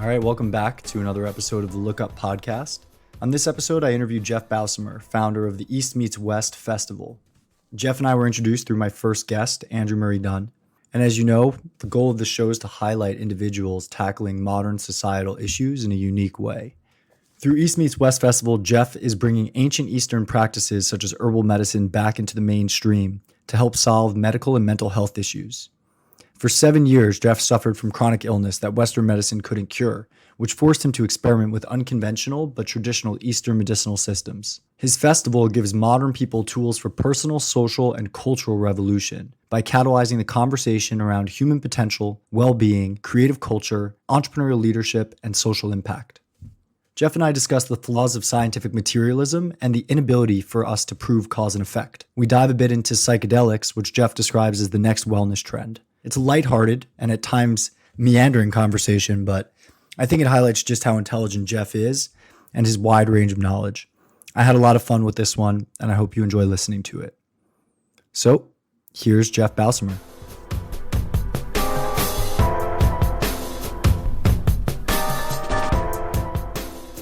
All right, welcome back to another episode of the Look Up podcast. On this episode, I interviewed Jeff Bausemer, founder of the East Meets West Festival. Jeff and I were introduced through my first guest, Andrew Murray Dunn. And as you know, the goal of the show is to highlight individuals tackling modern societal issues in a unique way. Through East Meets West Festival, Jeff is bringing ancient Eastern practices such as herbal medicine back into the mainstream to help solve medical and mental health issues. For 7 years, Jeff suffered from chronic illness that Western medicine couldn't cure, which forced him to experiment with unconventional but traditional Eastern medicinal systems. His festival gives modern people tools for personal, social, and cultural revolution by catalyzing the conversation around human potential, well-being, creative culture, entrepreneurial leadership, and social impact. Jeff and I discuss the flaws of scientific materialism and the inability for us to prove cause and effect. We dive a bit into psychedelics, which Jeff describes as the next wellness trend. It's a lighthearted and at times meandering conversation, but I think it highlights just how intelligent Jeff is and his wide range of knowledge. I had a lot of fun with this one, and I hope you enjoy listening to it. So, here's Jeff Bausemer.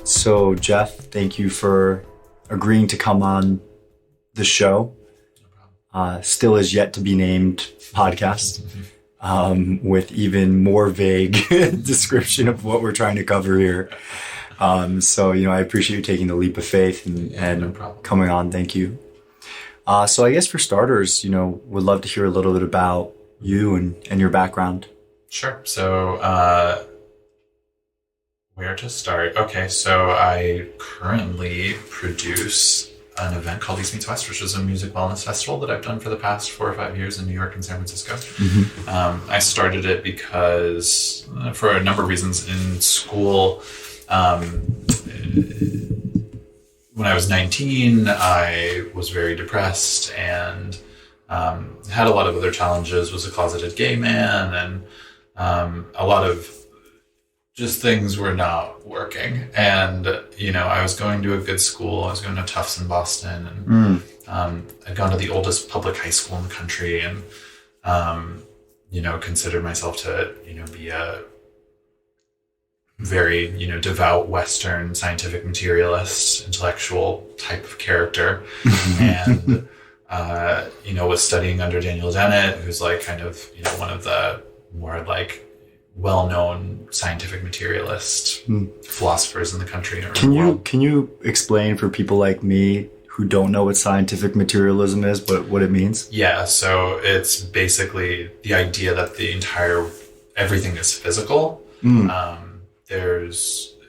So, Jeff, thank you for agreeing to come on the show. Still is yet to be named podcast, with even more vague description of what we're trying to cover here. So, I appreciate you taking the leap of faith and no coming on. Thank you. So I guess for starters, would love to hear a little bit about you and your background. Sure. So, where to start? Okay, so I currently produce an event called East Meets West, which is a music wellness festival that I've done for the past 4 or 5 years in New York and San Francisco. Mm-hmm. I started it because, for a number of reasons, in school, when I was 19, I was very depressed and had a lot of other challenges, was a closeted gay man, and a lot of just things were not working. And, I was going to a good school. I was going to Tufts in Boston, and I'd gone to the oldest public high school in the country, and, considered myself to, be a very, devout Western scientific materialist, intellectual type of character. And, was studying under Daniel Dennett, who's like kind of, one of the more like well-known scientific materialist philosophers in the country. Can you explain for people like me who don't know what scientific materialism is, but what it means? Yeah, so it's basically the idea that everything is physical. And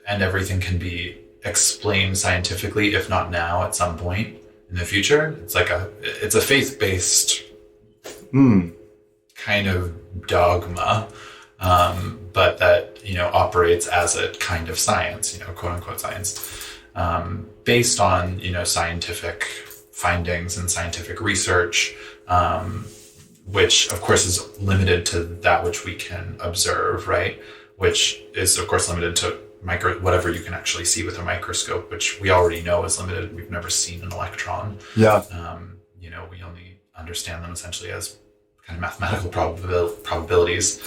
everything can be explained scientifically, if not now, at some point in the future. It's a faith-based kind of dogma, but that, operates as a kind of science, quote unquote science, based on, scientific findings and scientific research, which of course is limited to that which we can observe, right? Which is of course limited to whatever you can actually see with a microscope, which we already know is limited. We've never seen an electron. Yeah. We only understand them essentially as kind of mathematical probabilities,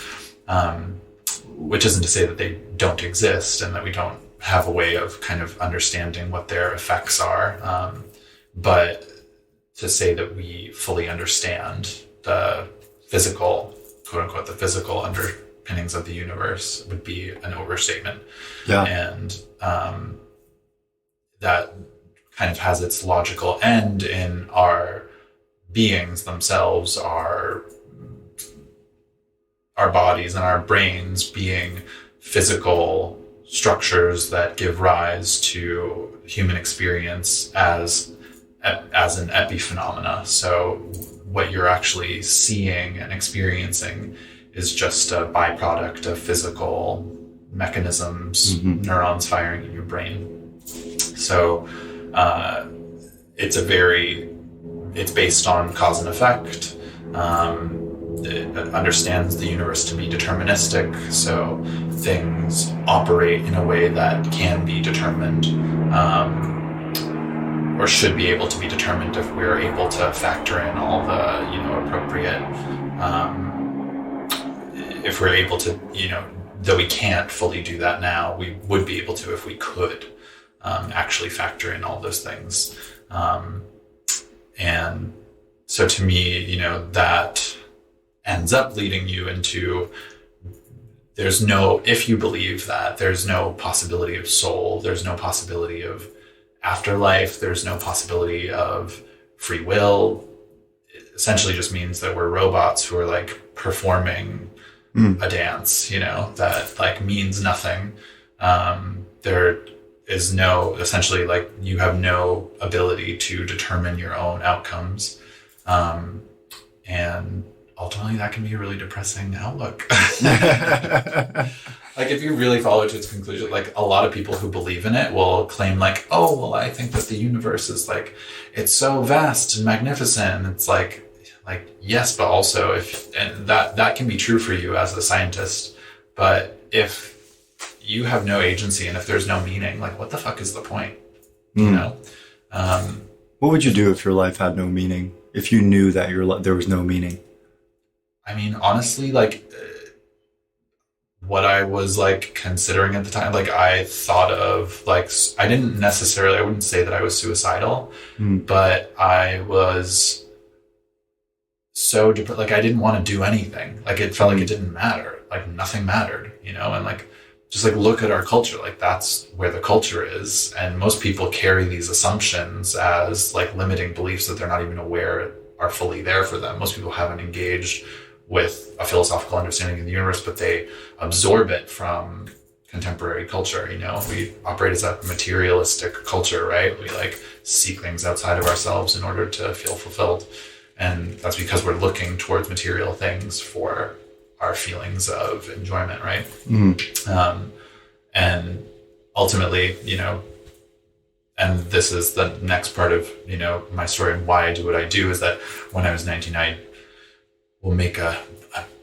which isn't to say that they don't exist and that we don't have a way of kind of understanding what their effects are. But to say that we fully understand the physical, quote unquote, the physical underpinnings of the universe would be an overstatement. Yeah. And that kind of has its logical end in our beings themselves, our bodies and our brains being physical structures that give rise to human experience as an epiphenomena. So what you're actually seeing and experiencing is just a byproduct of physical mechanisms, neurons firing in your brain. So it's based on cause and effect. It understands the universe to be deterministic, so things operate in a way that can be determined, or should be able to be determined if we're able to factor in all the, appropriate, if we're able to, though we can't fully do that now, we would be able to if we could actually factor in all those things. And so to me, you know, that ends up leading you into, if you believe that, there's no possibility of soul, there's no possibility of afterlife, there's no possibility of free will. It essentially just means that we're robots who are like performing a dance, you know, that like means nothing. There is no, essentially, like, you have no ability to determine your own outcomes. And ultimately that can be a really depressing outlook. Like, if you really follow it to its conclusion, like, a lot of people who believe in it will claim like, oh, well, I think that the universe is like, it's so vast and magnificent. And it's like, yes, but also and that can be true for you as a scientist. But if you have no agency and if there's no meaning, like, what the fuck is the point? You know? What would you do if your life had no meaning? If you knew that there was no meaning? I mean, honestly, like, what I was like considering at the time, like, I thought of like, I wouldn't say that I was suicidal, but I was so like, I didn't want to do anything. Like, it felt like it didn't matter. Like, nothing mattered, you know? And like, just like, look at our culture. Like, that's where the culture is. And most people carry these assumptions as like limiting beliefs that they're not even aware are fully there for them. Most people haven't engaged with a philosophical understanding of the universe, but they absorb it from contemporary culture. You know, we operate as a materialistic culture, right? We like seek things outside of ourselves in order to feel fulfilled. And that's because we're looking towards material things for our feelings of enjoyment, right? And ultimately, you know, and this is the next part of, you know, my story and why I do what I do, is that when I was 19, I will make a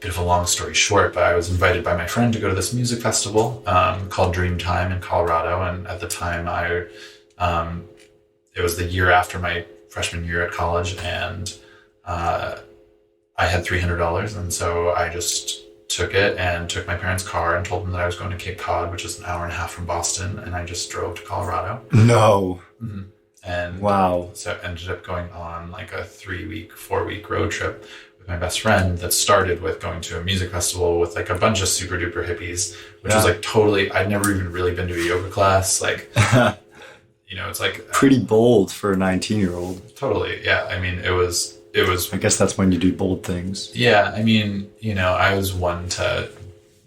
bit of a long story short, but I was invited by my friend to go to this music festival called Dreamtime in Colorado. And at the time, it was the year after my freshman year at college, and I had $300. And so I just took it and took my parents' car and told them that I was going to Cape Cod, which is an hour and a half from Boston. And I just drove to Colorado. No. And wow. So ended up going on like a 4-week road trip with my best friend that started with going to a music festival with like a bunch of super duper hippies, which was like totally, I'd never even really been to a yoga class. Like, you know, it's like pretty bold for a 19-year-old. Totally. Yeah. I mean, it was, I guess that's when you do bold things. Yeah. I mean, you know, I was one to,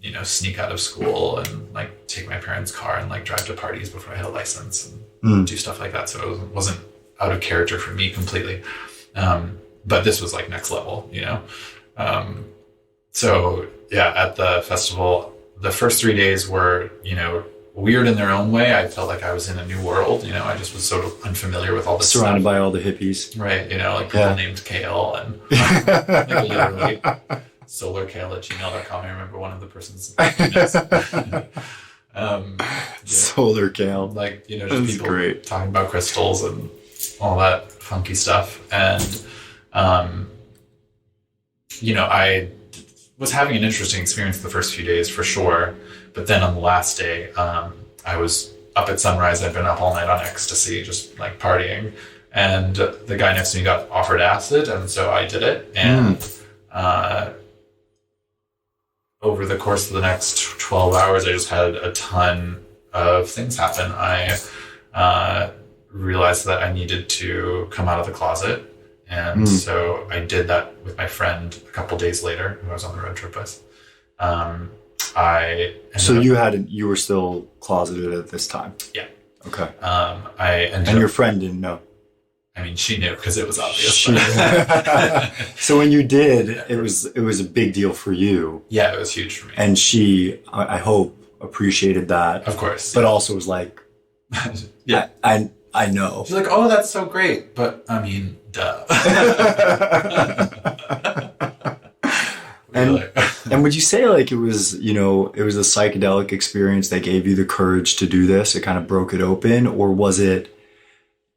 you know, sneak out of school and like take my parents' car and like drive to parties before I had a license and do stuff like that. So it wasn't out of character for me completely. But this was like next level, you know? So yeah, at the festival, the first 3 days were, you know, weird in their own way. I felt like I was in a new world, you know, I just was sort of unfamiliar with all this surrounded stuff. by all the hippies. Right. You know, like people named Kale and like literally solarkale@gmail.com. I remember one of the person's emails. Solar Kale. Like, you know, just that's people great. Talking about crystals and all that funky stuff. And, you know, I was having an interesting experience the first few days for sure. But then on the last day, I was up at sunrise. I'd been up all night on ecstasy, just like partying. And the guy next to me got offered acid. And so I did it. And over the course of the next 12 hours, I just had a ton of things happen. I realized that I needed to come out of the closet. And so I did that with my friend a couple days later, who I was on the road trip with. You were still closeted at this time? Yeah. Okay. And your friend didn't know? I mean, she knew because it was obvious. So when you did, it was a big deal for you. Yeah, it was huge for me. And she, I hope, appreciated that. Of course. But also was like, yeah, I know. She's like, oh, that's so great. But I mean, duh. And would you say like it was, you know, it was a psychedelic experience that gave you the courage to do this? It kind of broke it open? Or was it,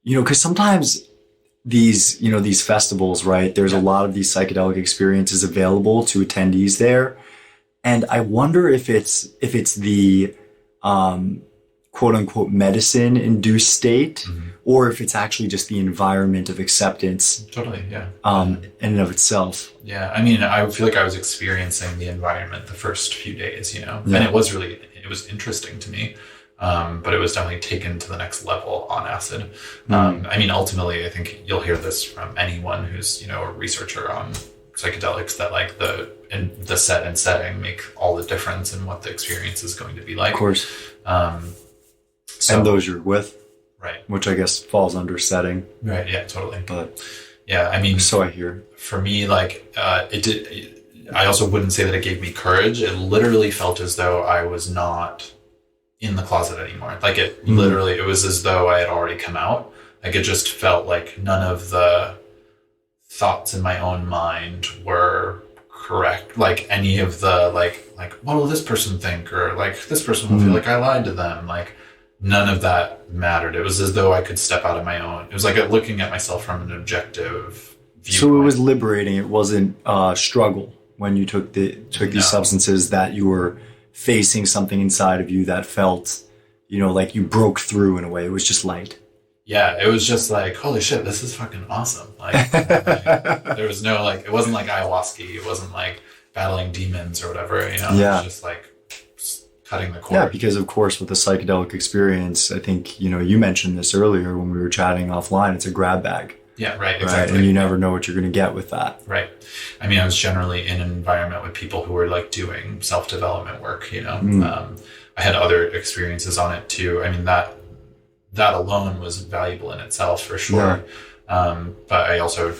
you know, because sometimes these festivals, right, there's a lot of these psychedelic experiences available to attendees there. And I wonder if it's the quote unquote medicine induced state, or if it's actually just the environment of acceptance. Totally, yeah. In and of itself. Yeah, I mean, I feel like I was experiencing the environment the first few days, and it was interesting to me. But it was definitely taken to the next level on acid. I mean, ultimately, I think you'll hear this from anyone who's, a researcher on psychedelics, that like the set and setting make all the difference in what the experience is going to be like. Of course. So, and those you're with. Right. Which I guess falls under setting. Right. Yeah, totally. But yeah, I mean, so I hear. For me, like, I also wouldn't say that it gave me courage. It literally felt as though I was not in the closet anymore. Like it literally, it was as though I had already come out. Like it just felt like none of the thoughts in my own mind were correct. Like any of the like what will this person think, or like this person will feel like I lied to them. Like none of that mattered. It was as though I could step out of my own. It was like looking at myself from an objective viewpoint. So it was liberating. It wasn't struggle when you took these substances, that you were facing something inside of you that felt, like you broke through in a way. It was just light. Yeah, it was just like, holy shit, this is fucking awesome. Like, there was no, like, it wasn't like ayahuasca. It wasn't like battling demons or whatever, Yeah. It was just like cutting the cord. Yeah, because of course with the psychedelic experience, I think, you mentioned this earlier when we were chatting offline, it's a grab bag. Yeah, right, exactly. And you never know what you're going to get with that. Right. I mean, I was generally in an environment with people who were like doing self-development work, I had other experiences on it too. I mean, that alone was valuable in itself for sure. Yeah. But I also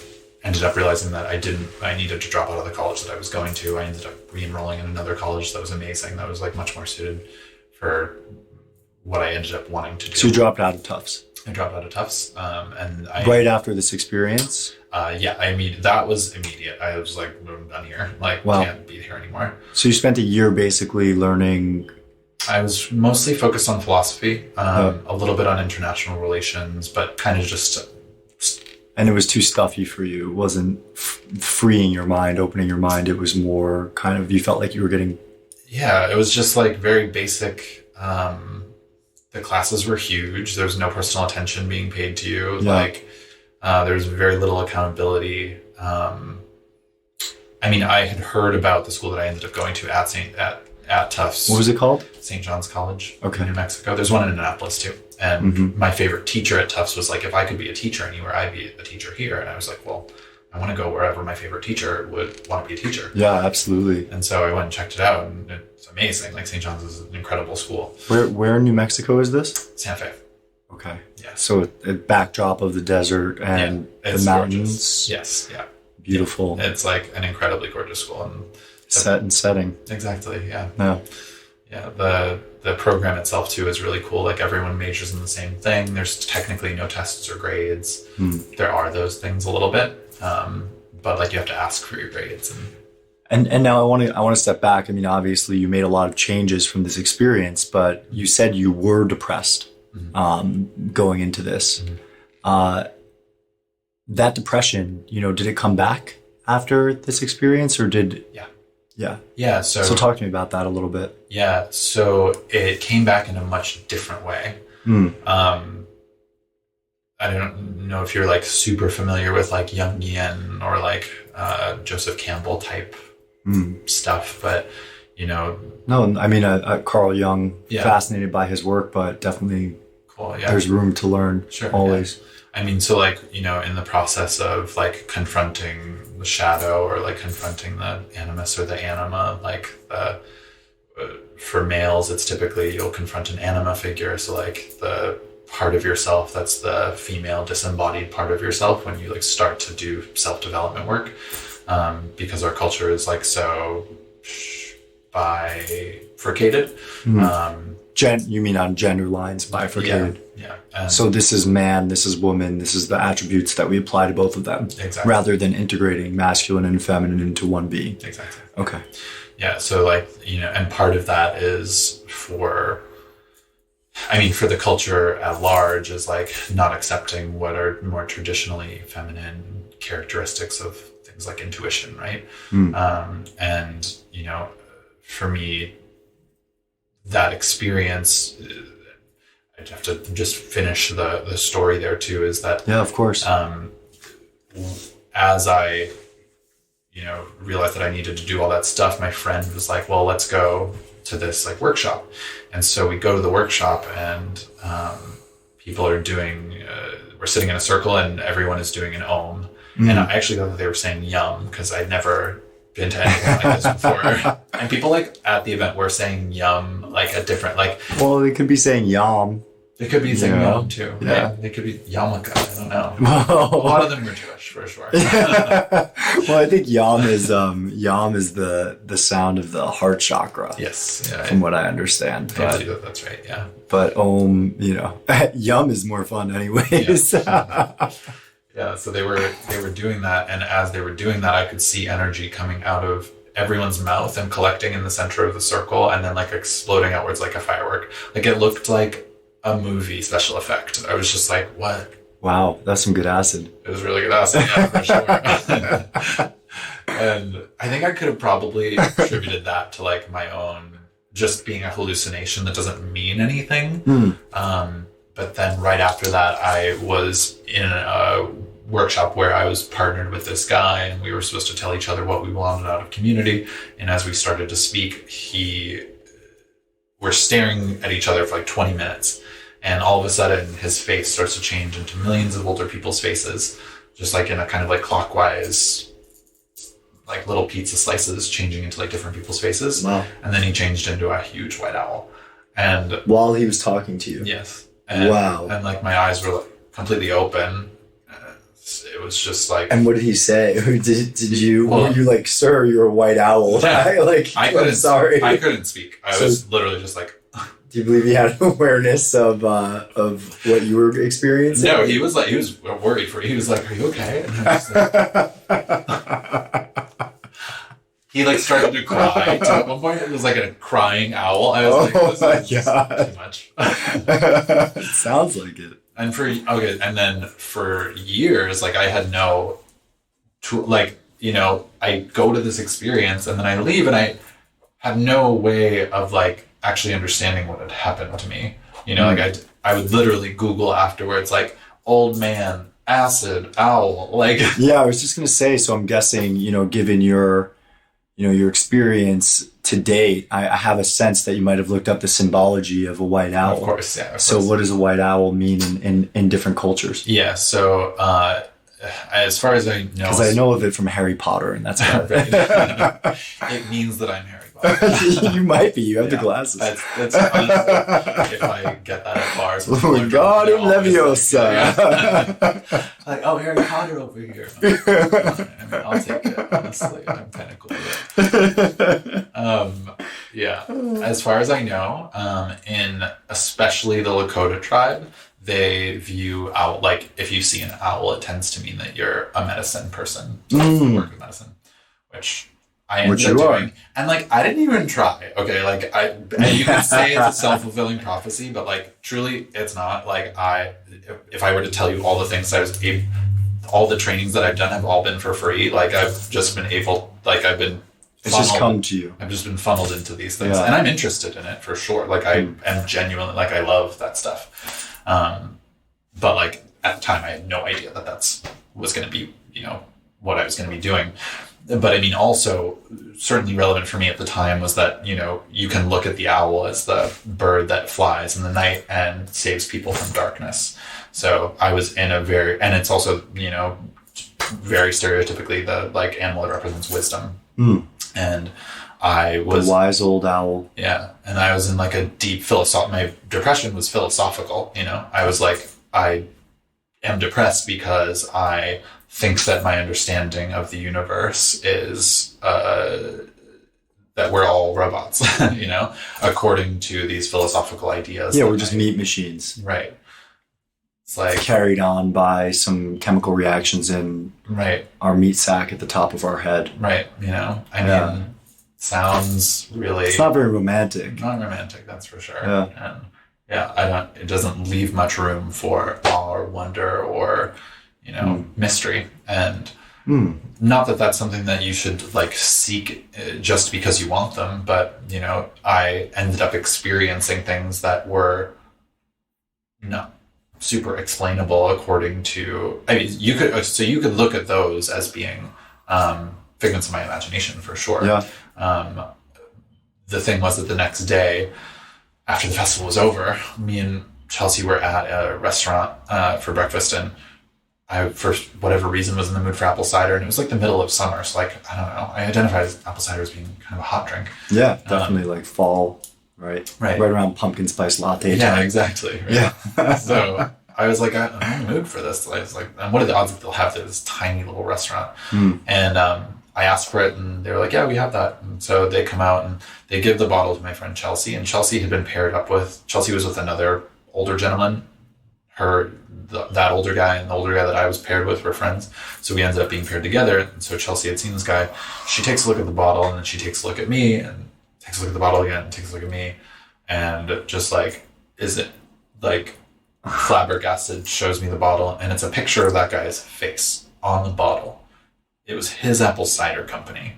ended up realizing that I needed to drop out of the college that I was going to. I ended up re-enrolling in another college that was amazing. That was like much more suited for what I ended up wanting to do. So you dropped out of Tufts? I dropped out of Tufts. Right after this experience? Yeah, I mean, that was immediate. I was like, I'm done here. Like, wow. Can't be here anymore. So you spent a year basically learning. I was mostly focused on philosophy, a little bit on international relations, but kind of just. And it was too stuffy for you. It wasn't freeing your mind, opening your mind. It was more kind of, you felt like you were getting. Yeah, it was just like very basic. The classes were huge. There was no personal attention being paid to you. Yeah. Like, there was very little accountability. I mean, I had heard about the school that I ended up going to at Tufts. What was it called? St. John's College in New Okay. Mexico. There's one in Annapolis too. And my favorite teacher at Tufts was like, if I could be a teacher anywhere, I'd be a teacher here. And I was like, well, I want to go wherever my favorite teacher would want to be a teacher. Yeah, absolutely. And so I went and checked it out, and it's amazing. Like St. John's is an incredible school. Where in New Mexico is this? Santa Fe. Okay. Yeah. So a backdrop of the desert and the mountains. Gorgeous. Yes. Yeah. Beautiful. Yeah. It's like an incredibly gorgeous school. And set and setting. Exactly. Yeah. Yeah. Yeah. The program itself too is really cool. Like everyone majors in the same thing. There's technically no tests or grades. There are those things a little bit. But like you have to ask for your grades and now I want to step back. I mean, obviously you made a lot of changes from this experience, but you said you were depressed going into this. That depression, did it come back after this experience, or did? Yeah. So talk to me about that a little bit. Yeah. So it came back in a much different way. I don't know if you're like super familiar with like Jungian or like Joseph Campbell type stuff, but No, I mean, Carl Jung, fascinated by his work, but definitely cool. Yeah. There's room to learn. Sure, always. Yeah. I mean, so like, in the process of like confronting the shadow or like confronting the animus or the anima, like for males, it's typically you'll confront an anima figure. So like the part of yourself that's the female disembodied part of yourself when you like start to do self-development work, because our culture is like so bifurcated. You mean on gender lines, bifurcated? Yeah. So this is man, this is woman, this is the attributes that we apply to both of them. Exactly. Rather than integrating masculine and feminine into one being. Exactly. Okay. Yeah. So like, and part of that is for the culture at large is like not accepting what are more traditionally feminine characteristics of things like intuition, right? And, for me, that experience, I'd have to just finish the story there too, is that, yeah, of course. As I, realized that I needed to do all that stuff, my friend was like, well, let's go to this like workshop. And so we go to the workshop, and people are doing, we're sitting in a circle and everyone is doing an om. And I actually thought that they were saying yum, because I'd never been to anything like this before. And people like at the event were saying yum, like a different, like. Well, they could be saying yam. They could be saying yum too. Yeah. They could be yarmulke. I don't know. A lot of them were Jewish for sure. Well, I think yam is the sound of the heart chakra. Yes. Yeah, from what I understand. I believe that's right. Yeah. But yum is more fun anyways. Yeah. So they were doing that, and as they were doing that, I could see energy coming out of everyone's mouth and collecting in the center of the circle, and then like exploding outwards like a firework. Like it looked like a movie special effect. I was just like, what? Wow, that's some good acid. It was really good acid, yeah, for sure. And I think I could have probably attributed that to like my own just being a hallucination that doesn't mean anything. But then right after that, I was in a workshop where I was partnered with this guy, and we were supposed to tell each other what we wanted out of community. And as we started to speak, we're staring at each other for like 20 minutes. And all of a sudden, his face starts to change into millions of older people's faces, just like in a kind of like clockwise, like little pizza slices changing into like different people's faces. Wow. And then he changed into a huge white owl. And while he was talking to you? Yes. And, wow. And like my eyes were like completely open. It was just like. And what did he say? Did you? Were you like, sir, you're a white owl? Yeah, I'm sorry. I couldn't speak. I was literally just like. Do you believe he had awareness of what you were experiencing? No, he was worried for. He was like, "Are you okay?" And I was like, he like started to cry. So at one point, it was like a crying owl. I was like, "This is too much." It sounds like it. And then for years, like I had I go to this experience and then I leave, and I have no way of like actually understanding what had happened to me. Like I would literally Google afterwards, like old man, acid, owl, like. Yeah, I was just gonna say. So I'm guessing, given your experience to date, I have a sense that you might have looked up the symbology of a white owl. Of course, yeah. So what does a white owl mean in different cultures? Yeah. So as far as I know, because I know of it from Harry Potter, and that's about it. It means that I'm Harry Potter. You might be. You have the glasses. That's honestly, if I get that at bars. Wingardium Leviosa. Like, oh, Harry Potter over here. I'll take it. Honestly, I'm kind of cool with it. Yeah. As far as I know, in especially the Lakota tribe, they view owl, like if you see an owl, it tends to mean that you're a medicine person. So work with medicine, which I ended up doing. And like, I didn't even try. Okay. Like and you can say it's a self-fulfilling prophecy, but like truly it's not. Like if I were to tell you all the things all the trainings that I've done have all been for free. Like I've just been it's just come to you. I've just been funneled into these things, and I'm interested in it for sure. Like I am genuinely, like I love that stuff. But like at the time I had no idea that was going to be, what I was going to be doing. But I mean, also certainly relevant for me at the time was that, you can look at the owl as the bird that flies in the night and saves people from darkness. So I was in and it's also, very stereotypically the like animal that represents wisdom. And I was the wise old owl. Yeah. And I was in like a deep my depression was philosophical. I was like, I am depressed because I think that my understanding of the universe is, that we're all robots, according to these philosophical ideas. Yeah. We're just meat machines. Right. It's like carried on by some chemical reactions in our meat sac at the top of our head. Right. I mean, sounds really. It's not very romantic. Not romantic, that's for sure. Yeah. And it doesn't leave much room for awe or wonder or, mystery. And Not that that's something that you should like seek just because you want them, but you know, I ended up experiencing things that were not super explainable according to, I mean, you could look at those as being figments of my imagination for sure. Yeah. The thing was that the next day after the festival was over, me and Chelsea were at a restaurant for breakfast, and I, for whatever reason, was in the mood for apple cider, and it was like the middle of summer. So like, I don't know, I identified apple cider as being kind of a hot drink. Yeah, definitely like fall, right? Right around pumpkin spice latte time. Yeah, exactly. Right? Yeah. So I was like, I'm in the mood for this. I was like, and what are the odds that they'll have this tiny little restaurant? And I asked for it, and they were like, yeah, we have that. And so they come out and they give the bottle to my friend Chelsea, and Chelsea had been paired up with, Chelsea was with another older gentleman. That older guy and the older guy that I was paired with were friends. So we ended up being paired together. And so Chelsea had seen this guy. She takes a look at the bottle, and then she takes a look at me, and takes a look at the bottle again, and takes a look at me, and just like, is it like flabbergasted, shows me the bottle, and it's a picture of that guy's face on the bottle. It was his apple cider company.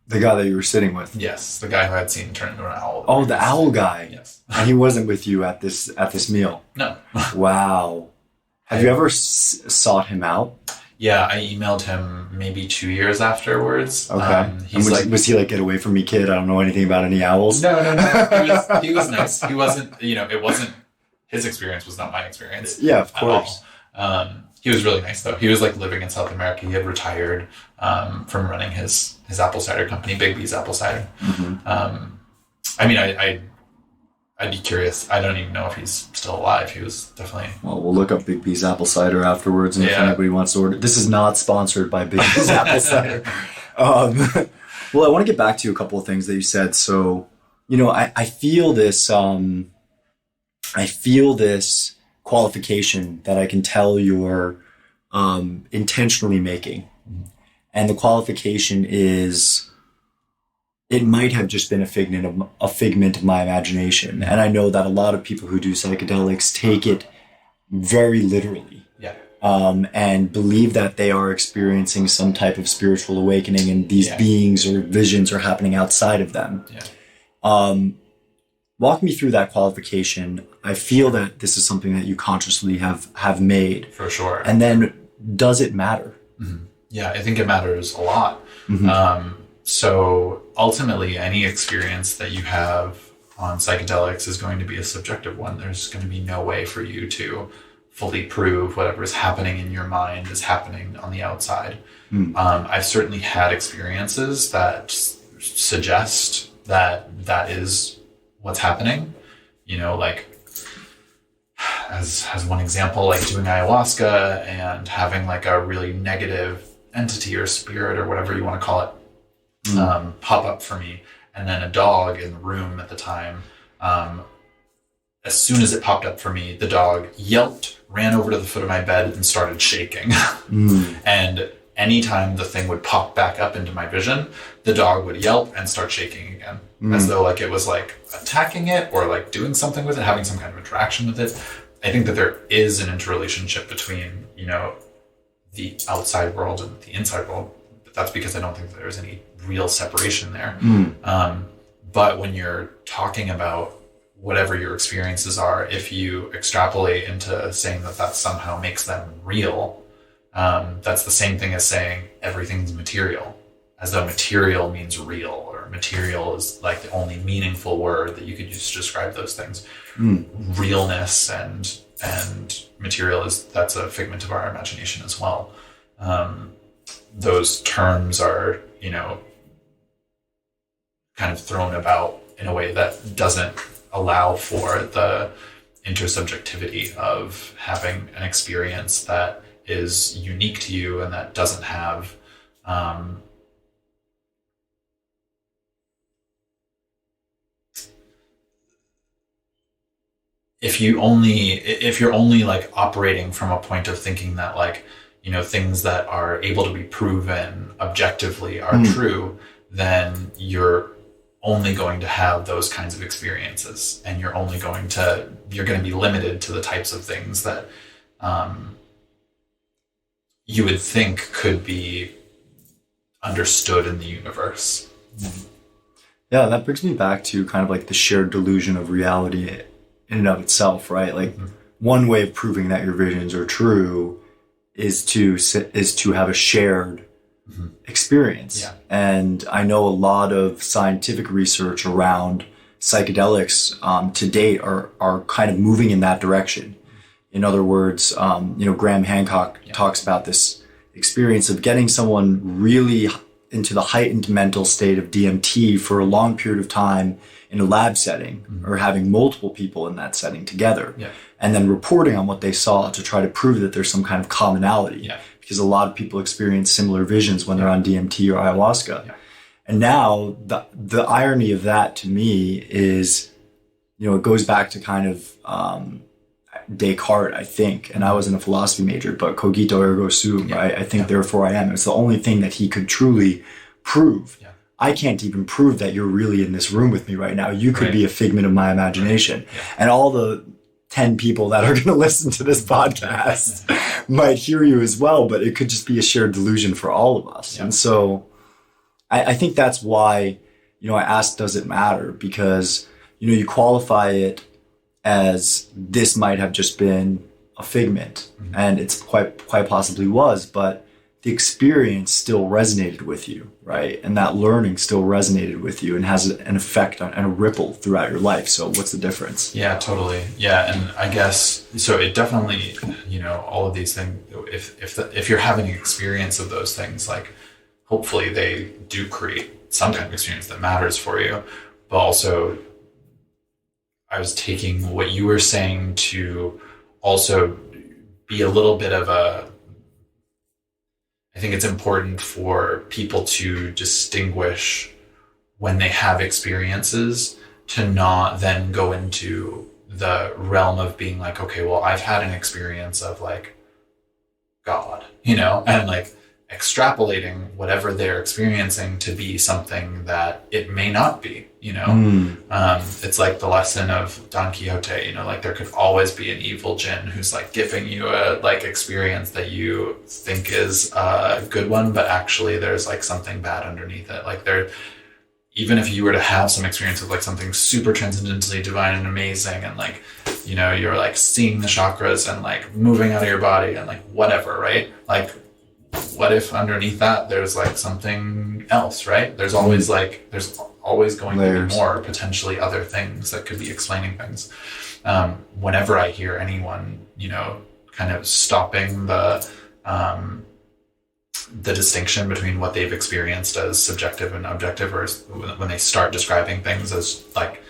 The guy that you were sitting with? Yes, the guy who I had seen turn into an owl. Oh, the owl guy. Yes. And he wasn't with you at this meal? No. Wow. Have you ever sought him out? Yeah, I emailed him maybe 2 years afterwards. Okay. Was he like, get away from me, kid? I don't know anything about any owls. No. He was nice. He wasn't, it wasn't, his experience was not my experience. Yeah, of course. He was really nice though. He was like living in South America. He had retired from running his apple cider company, Big B's Apple Cider. I mean, I'd be curious. I don't even know if he's still alive. He was definitely... Well, we'll look up Big B's Apple Cider afterwards, and if anybody wants to order... This is not sponsored by Big B's Apple Cider. Well, I want to get back to a couple of things that you said. So, you know, I feel this... I feel this qualification that I can tell you're intentionally making. And the qualification is... it might have just been a figment of my imagination. And I know that a lot of people who do psychedelics take it very literally. Yeah. And believe that they are experiencing some type of spiritual awakening, and these beings or visions are happening outside of them. Yeah. Walk me through that qualification. I feel that this is something that you consciously have made. For sure. And then, does it matter? Mm-hmm. Yeah, I think it matters a lot. Mm-hmm. So ultimately, any experience that you have on psychedelics is going to be a subjective one. There's going to be no way for you to fully prove whatever is happening in your mind is happening on the outside. I've certainly had experiences that suggest that is what's happening. You know, like as one example, like doing ayahuasca and having like a really negative entity or spirit or whatever you want to call it pop up for me, and then a dog in the room at the time, as soon as it popped up for me, the dog yelped, ran over to the foot of my bed, and started shaking. And anytime the thing would pop back up into my vision, the dog would yelp and start shaking again, as though like it was like attacking it or like doing something with it, having some kind of interaction with it. I think that there is an interrelationship between, you know, the outside world and the inside world. That's because I don't think there's any real separation there. But when you're talking about whatever your experiences are, if you extrapolate into saying that somehow makes them real, that's the same thing as saying everything's material, as though material means real, or material is like the only meaningful word that you could use to describe those things. Realness and material that's a figment of our imagination as well. Those terms are, you know, kind of thrown about in a way that doesn't allow for the intersubjectivity of having an experience that is unique to you and that doesn't have if you're only like operating from a point of thinking that like, you know, things that are able to be proven objectively are true, then you're only going to have those kinds of experiences, and you're going to be limited to the types of things that you would think could be understood in the universe. Yeah, that brings me back to kind of like the shared delusion of reality in and of itself, right? Like one way of proving that your visions are true is to have a shared experience. Yeah. And I know a lot of scientific research around psychedelics to date are kind of moving in that direction. In other words, Graham Hancock talks about this experience of getting someone really into the heightened mental state of DMT for a long period of time in a lab setting, or having multiple people in that setting together, and then reporting on what they saw to try to prove that there's some kind of commonality. Because a lot of people experience similar visions when they're on DMT or ayahuasca. And now the irony of that to me is, it goes back to kind of Descartes, I think, and I wasn't a philosophy major, but cogito ergo sum, right? I think therefore I am. It's the only thing that he could truly prove. I can't even prove that you're really in this room with me right now. You could be a figment of my imagination. And all the 10 people that are going to listen to this podcast might hear you as well, but it could just be a shared delusion for all of us. And so I think that's why, I asked, does it matter? Because, you qualify it as this might have just been a figment, and it's quite possibly was, but the experience still resonated with you, right? And that learning still resonated with you and has an effect on and a ripple throughout your life. So what's the difference? Yeah, totally. Yeah. And I guess, so it definitely, all of these things, if you're having an experience of those things, like hopefully they do create some kind of experience that matters for you. But also I was taking what you were saying to also be a little bit of I think it's important for people to distinguish when they have experiences, to not then go into the realm of being like, okay, well, I've had an experience of like God, and like extrapolating whatever they're experiencing to be something that it may not be, It's like the lesson of Don Quixote, like there could always be an evil djinn who's like giving you a like experience that you think is a good one, but actually there's like something bad underneath it. Like even if you were to have some experience of like something super transcendently divine and amazing, and like, you're like seeing the chakras and like moving out of your body and like whatever, right? Like, what if underneath that there's like something else, right? There's always going to be more potentially other things that could be explaining things. Whenever I hear anyone, kind of stopping the distinction between what they've experienced as subjective and objective, or when they start describing things as like,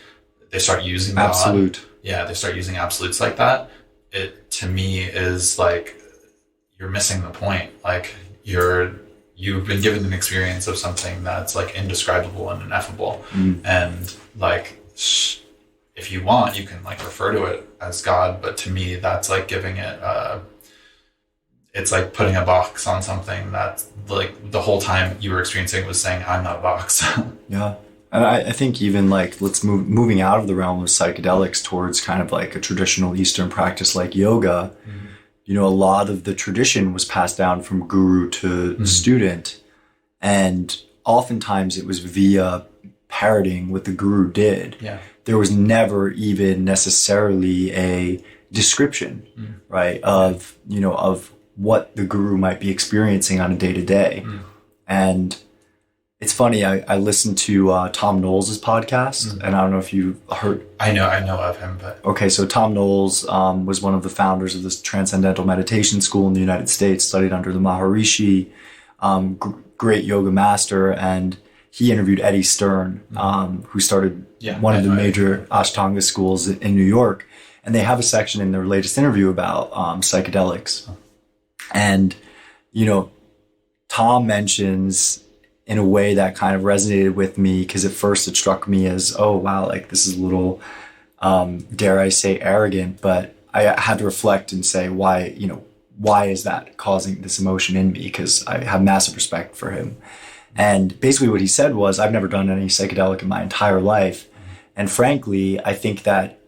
they start using absolute. They start using absolutes like that. It to me is like, you're missing the point. Like you've been given an experience of something that's like indescribable and ineffable. And like, if you want, you can like refer to it as God, but to me, that's like giving it, it's like putting a box on something that like the whole time you were experiencing was saying, I'm not a box. Yeah. And I think even like, moving out of the realm of psychedelics towards kind of like a traditional Eastern practice like yoga, a lot of the tradition was passed down from guru to student. And oftentimes it was via parroting what the guru did. There was never even necessarily a description, right, of what the guru might be experiencing on a day-to-day. And it's funny, I listened to Tom Knowles' podcast, and I don't know if you've heard. I know of him, but. Okay, so Tom Knowles was one of the founders of this transcendental meditation school in the United States, studied under the Maharishi, great yoga master, and he interviewed Eddie Stern, who started one of the major Ashtanga schools in New York. And they have a section in their latest interview about psychedelics. And, Tom mentions in a way that kind of resonated with me, because at first it struck me as, oh, wow, like this is a little, dare I say, arrogant, but I had to reflect and say, why is that causing this emotion in me? Because I have massive respect for him. And basically what he said was, I've never done any psychedelic in my entire life. And frankly, I think that,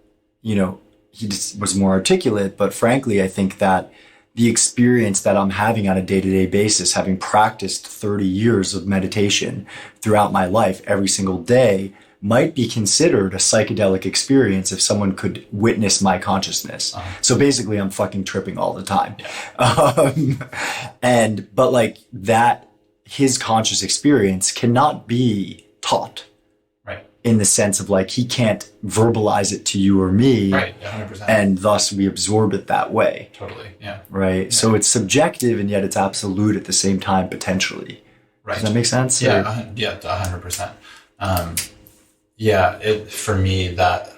he just was more articulate, but frankly, I think that the experience that I'm having on a day-to-day basis, having practiced 30 years of meditation throughout my life every single day, might be considered a psychedelic experience if someone could witness my consciousness. So basically I'm fucking tripping all the time. But like that, his conscious experience cannot be taught. Right. In the sense of like, he can't verbalize it to you or me. Right. 100%. And thus we absorb it that way. Totally. Yeah. Right. Yeah. So it's subjective and yet it's absolute at the same time, potentially. Right. Does that make sense? Yeah. Yeah. 100%. For me, that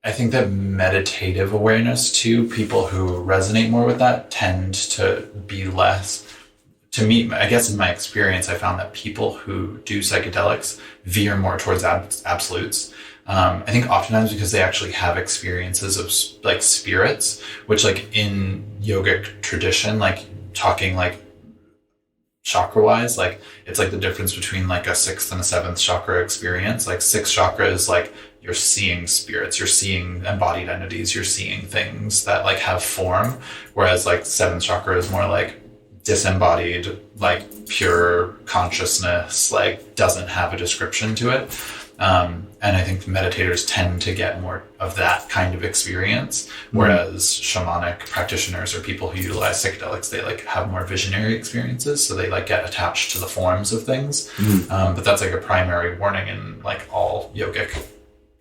I think that meditative awareness too, people who resonate more with that tend to be less, to me, I guess in my experience, I found that people who do psychedelics veer more towards absolutes. I think oftentimes because they actually have experiences of like spirits, which like in yogic tradition, like talking like chakra wise, like it's like the difference between like a sixth and a seventh chakra experience. Like sixth chakra is like you're seeing spirits, you're seeing embodied entities, you're seeing things that like have form, whereas like seventh chakra is more like disembodied, like pure consciousness, like doesn't have a description to it. And I think the meditators tend to get more of that kind of experience, whereas shamanic practitioners or people who utilize psychedelics, they like have more visionary experiences. So they like get attached to the forms of things. But that's like a primary warning in like all yogic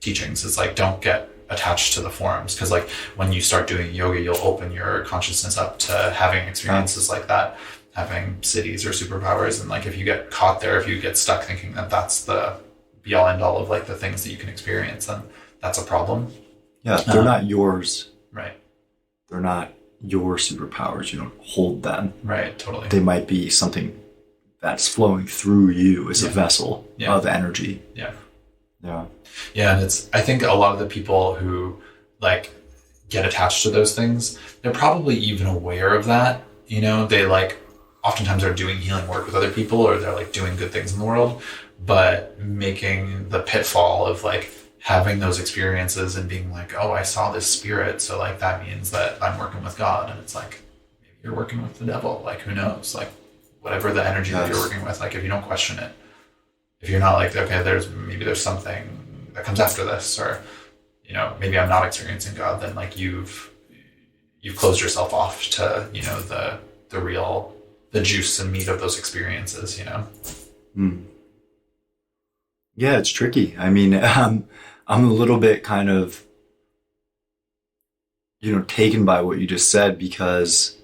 teachings is like, don't get attached to the forms. Cause like when you start doing yoga, you'll open your consciousness up to having experiences like that, having cities or superpowers. And like, if you get caught there, if you get stuck thinking that that's the be all end all of like the things that you can experience, then that's a problem. Yeah. They're not yours. Right. They're not your superpowers. You don't hold them. Right. Totally. They might be something that's flowing through you as a vessel of energy. Yeah. Yeah. Yeah. And I think a lot of the people who like get attached to those things, they're probably even aware of that. You know, they like oftentimes are doing healing work with other people, or they're like doing good things in the world, but making the pitfall of like having those experiences and being like, oh, I saw this spirit, so like that means that I'm working with God. And it's like, maybe you're working with the devil. Like, who knows? Like, whatever the energy that you're working with, like if you don't question it, if you're not like, okay, there's something that comes after this, or, you know, maybe I'm not experiencing God, then like you've closed yourself off to, you know, the juice and meat of those experiences, you know? Yeah, it's tricky. I mean, I'm a little bit kind of, you know, taken by what you just said, because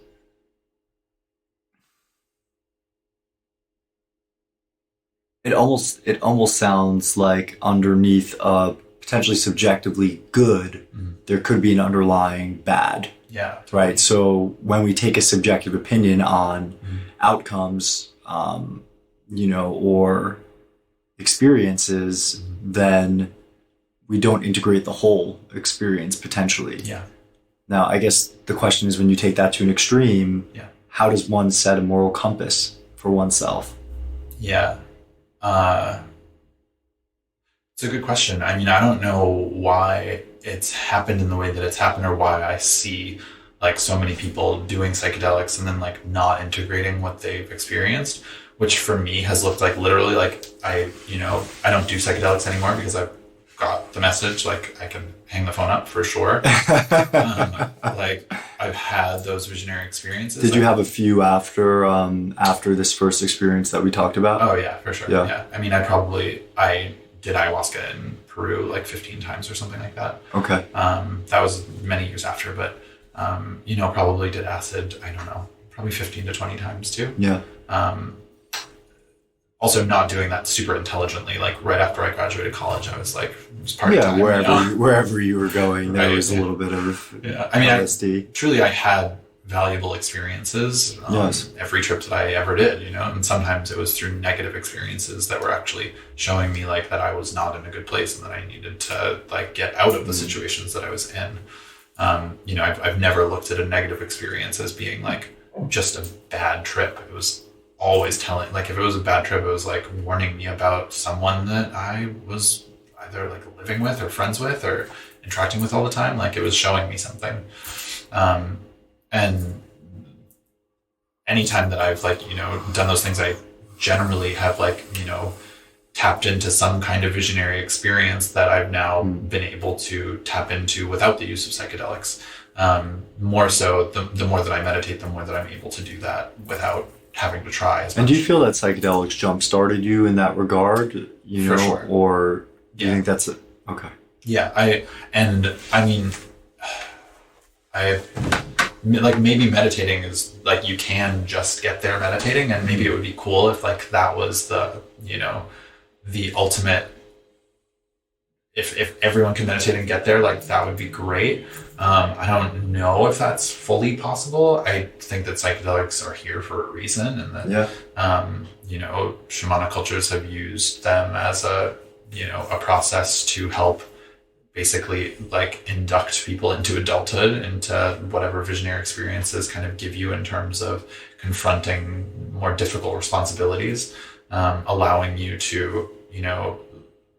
it almost sounds like underneath a potentially subjectively good, there could be an underlying bad. Yeah. Right. So when we take a subjective opinion on outcomes, you know, or experiences, then we don't integrate the whole experience potentially. Yeah. Now, I guess the question is, when you take that to an extreme, how does one set a moral compass for oneself? Yeah. It's a good question. I mean, I don't know why it's happened in the way that it's happened, or why I see like so many people doing psychedelics and then like not integrating what they've experienced, which for me has looked like literally like I don't do psychedelics anymore because I've got the message. Like I can hang the phone up for sure. Like I've had those visionary experiences. Did you have a few after this first experience that we talked about? Oh yeah, for sure. Yeah. I mean, I did ayahuasca in Peru like 15 times or something like that. Okay. That was many years after, but you know, probably did acid, I don't know, probably 15 to 20 times too. Yeah. Also not doing that super intelligently. Like right after I graduated college, I was like, it was part-time. Yeah, wherever you were going, there was a little bit of I mean, LSD. Truly, I had valuable experiences. Every trip that I ever did, you know, and sometimes it was through negative experiences that were actually showing me like that I was not in a good place and that I needed to like get out of the situations that I was in. You know, I've never looked at a negative experience as being like just a bad trip. It was always telling, like if it was a bad trip, it was like warning me about someone that I either like living with or friends with or interacting with all the time. Like it was showing me something. And anytime that I've like, you know, done those things, I generally have like, you know, tapped into some kind of visionary experience that I've now been able to tap into without the use of psychedelics. More so, the more that I meditate, the more that I'm able to do that without having to try as much. And do you feel that psychedelics jump-started you in that regard? You know, for sure. Or do you think that's it? Okay. Yeah, like maybe meditating is like you can just get there meditating, and maybe it would be cool if like that was the, you know, the ultimate, if everyone can meditate and get there, like that would be great. I don't know if that's fully possible. I think that psychedelics are here for a reason, and that you know, shamanic cultures have used them as a, you know, a process to help basically like induct people into adulthood, into whatever visionary experiences kind of give you in terms of confronting more difficult responsibilities, allowing you to, you know,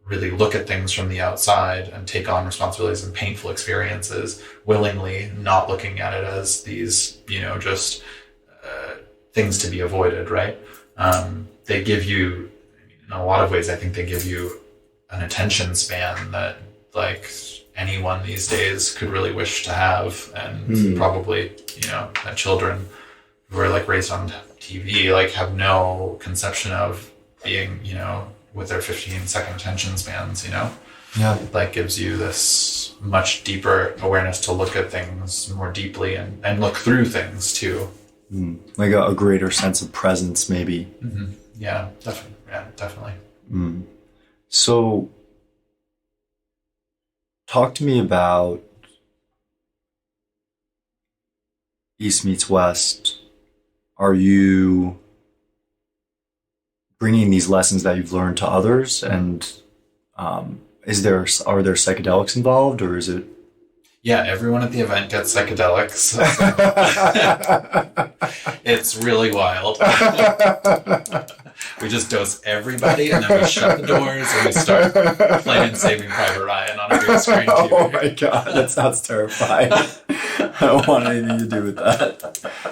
really look at things from the outside and take on responsibilities and painful experiences willingly, not looking at it as these, you know, just things to be avoided, right? They give you, in a lot of ways, I think they give you an attention span that like anyone these days could really wish to have. And probably, you know, that children who are like raised on TV, like have no conception of being, you know, with their 15-second attention spans, you know? Yeah. It like gives you this much deeper awareness to look at things more deeply and look through things too. Like a greater sense of presence, maybe. Mm-hmm. Yeah, definitely. Yeah, definitely. So talk to me about East meets West. Are you bringing these lessons that you've learned to others, and are there psychedelics involved, or is it? Yeah, everyone at the event gets psychedelics. It's really wild. We just dose everybody, and then we shut the doors and we start playing Saving Private Ryan on a big screen TV. Oh my god, that sounds terrifying. I don't want anything to do with that.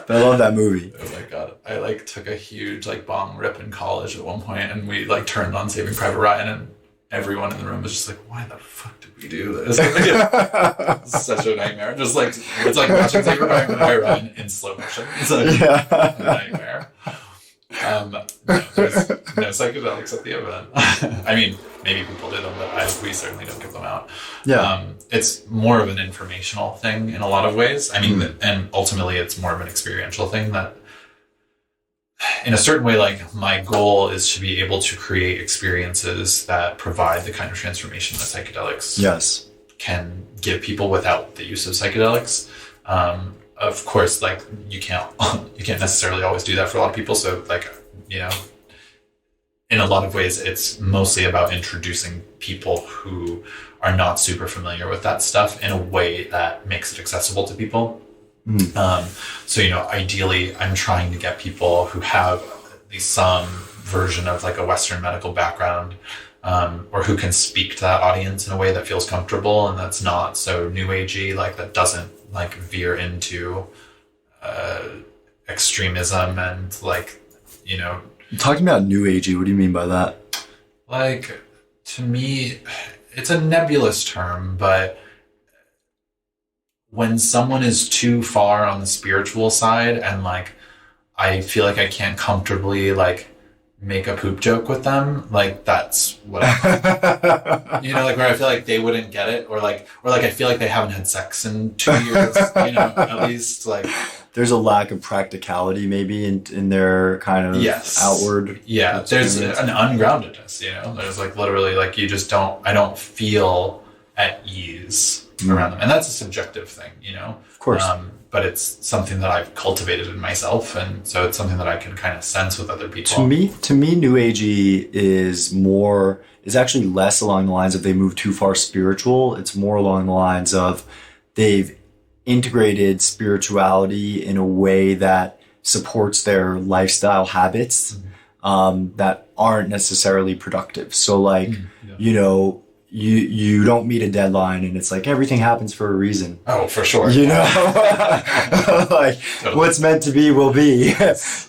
But I love that movie. Oh my god. I like took a huge like bong rip in college at one point, and we like turned on Saving Private Ryan, and everyone in the room was just like, why the fuck did we do this? It's such a nightmare. Just like, it's like watching Saving Private Ryan in slow motion. It's like a nightmare. There's no psychedelics at the event. I mean, maybe people do them, but we certainly don't give them out. Yeah. It's more of an informational thing in a lot of ways. I mean, and ultimately it's more of an experiential thing that, in a certain way, like my goal is to be able to create experiences that provide the kind of transformation that psychedelics can give people without the use of psychedelics. Of course, like you can't necessarily always do that for a lot of people. So like, you know, in a lot of ways, it's mostly about introducing people who are not super familiar with that stuff in a way that makes it accessible to people. So, you know, ideally I'm trying to get people who have at least some version of like a Western medical background, or who can speak to that audience in a way that feels comfortable and that's not so new agey, like that doesn't like veer into extremism and like, you know. Talking about new agey, what do you mean by that? Like, to me, it's a nebulous term, but when someone is too far on the spiritual side and like I feel like I can't comfortably like make a poop joke with them, like that's what I you know, like where I feel like they wouldn't get it, or like I feel like they haven't had sex in 2 years, you know, at least like there's a lack of practicality maybe in their kind of outward there's an ungroundedness, you know, there's like literally like you just I don't feel at ease around them, and that's a subjective thing, you know, of course, but it's something that I've cultivated in myself, and so it's something that I can kind of sense with other people. To me new agey is actually less along the lines of they move too far spiritual. It's more along the lines of they've integrated spirituality in a way that supports their lifestyle habits that aren't necessarily productive. So like, you know, you don't meet a deadline, and it's like everything happens for a reason. Oh, for sure. You know, like totally. What's meant to be will be.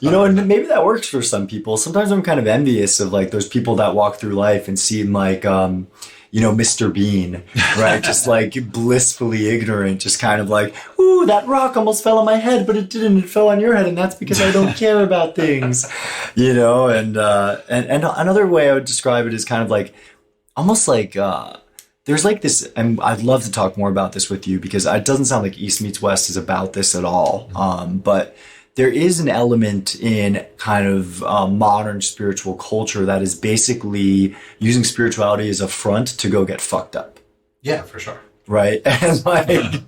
You know, and maybe that works for some people. Sometimes I'm kind of envious of like those people that walk through life and seem like, you know, Mr. Bean, right? Just like blissfully ignorant, just kind of like, ooh, that rock almost fell on my head, but it didn't. It fell on your head, and that's because I don't care about things, you know. And another way I would describe it is kind of like, almost like there's like this, and I'd love to talk more about this with you because it doesn't sound like East Meets West is about this at all. But there is an element in kind of modern spiritual culture that is basically using spirituality as a front to go get fucked up. Yeah, for sure. Right. And like,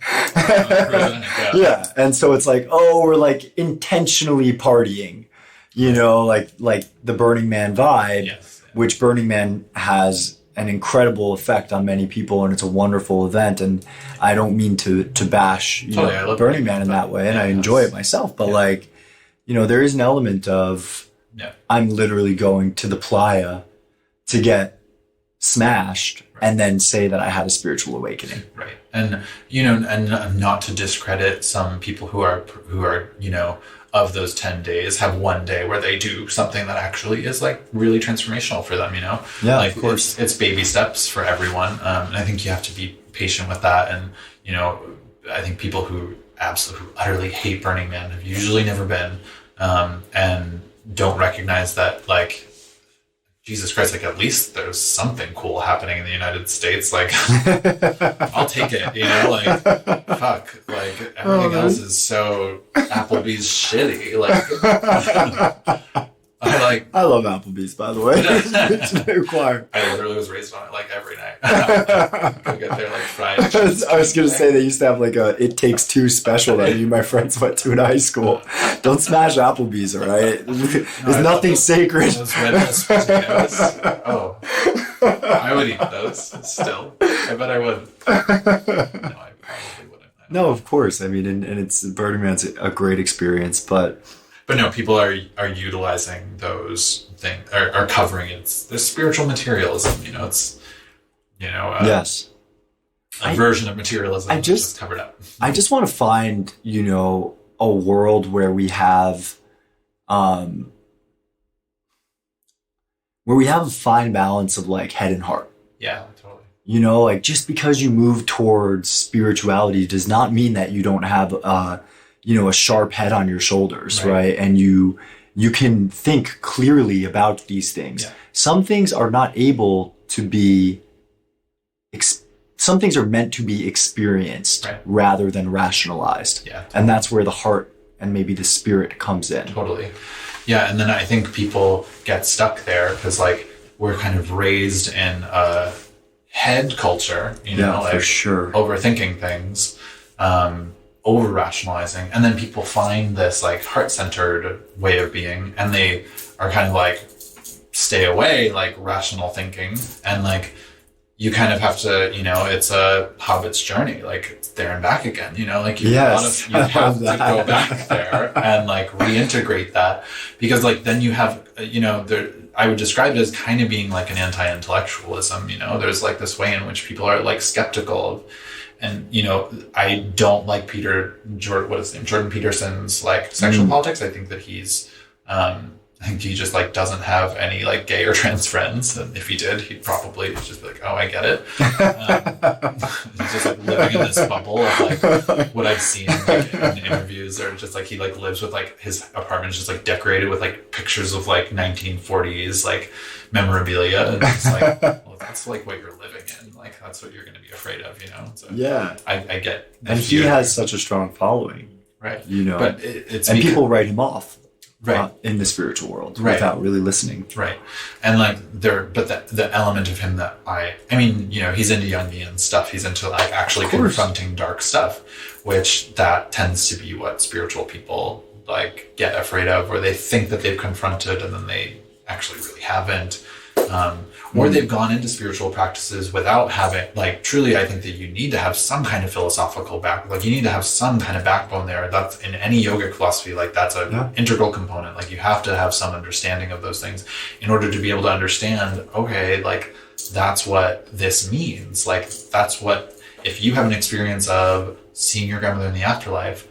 yeah. And so it's like, oh, we're like intentionally partying, you know, like the Burning Man vibe, yes, yeah. Which Burning Man has an incredible effect on many people, and it's a wonderful event. And I don't mean to bash Burning Man in that way, and I enjoy it myself. But like, you know, there is an element of I'm literally going to the playa to get smashed and then say that I had a spiritual awakening. Right. And you know, and not to discredit some people who are you know, of those 10 days have one day where they do something that actually is like really transformational for them, you know? Yeah, like of course. It's baby steps for everyone. And I think you have to be patient with that. And, you know, I think people who absolutely utterly hate Burning Man have usually never been, and don't recognize that, like, Jesus Christ, like at least there's something cool happening in the United States. Like, I'll take it, you know, like, fuck, like everything else is so Applebee's shitty. Like, I love Applebee's, by the way. I literally was raised on it like every night. Go get there like fried. I was going to say they used to have like a It Takes Two special that me and my friends went to in high school. Don't smash Applebee's, all right? There's nothing sacred. Those red potatoes. Oh, I would eat those still. I bet I would. No, I probably wouldn't. No, of course. I mean, and it's Burning Man's a great experience, But no, people are utilizing those things, are covering it. It's the spiritual materialism, you know, it's, you know, yes, a version of materialism just covered up. I just want to find, you know, a world where we have a fine balance of like head and heart. Yeah, totally. You know, like just because you move towards spirituality does not mean that you don't have you know, a sharp head on your shoulders, right? And you can think clearly about these things. Yeah. Some things are not able to be, some things are meant to be experienced rather than rationalized. Yeah, totally. And that's where the heart and maybe the spirit comes in. Totally. Yeah, and then I think people get stuck there because like we're kind of raised in a head culture, you know, like for sure. Overthinking things. Over rationalizing, and then people find this like heart-centered way of being, and they are kind of like stay away like rational thinking, and like you kind of have to, you know, it's a hobbit's journey, like it's there and back again, you know, like you have to go back there and like reintegrate that, because like then you have, you know, there, I would describe it as kind of being like an anti-intellectualism, you know, there's like this way in which people are like skeptical of. And, you know, I don't like Jordan Peterson's like sexual politics. I think that he's, I think he just like doesn't have any like gay or trans friends. And if he did, he'd probably just be like, oh, I get it. He's just like living in this bubble of like what I've seen like in interviews, or just like he like lives with like his apartment is just like decorated with like pictures of like 1940s like memorabilia. And it's like, well, that's like what you're living in. Like that's what you're going to be afraid of, you know? So yeah, I get. And he has such a strong following, right? You know, but it's and people write him off, right, in the spiritual world, without really listening, right? And like the element of him that I mean, you know, he's into Jungian stuff. He's into like actually confronting dark stuff, which that tends to be what spiritual people like get afraid of, where they think that they've confronted and then they actually really haven't. Or they've gone into spiritual practices without having, like, truly, I think that you need to have some kind of philosophical like, you need to have some kind of backbone there. That's in any yogic philosophy, like, that's an integral component. Like, you have to have some understanding of those things in order to be able to understand, okay, like, that's what this means. Like, that's what, if you have an experience of seeing your grandmother in the afterlife,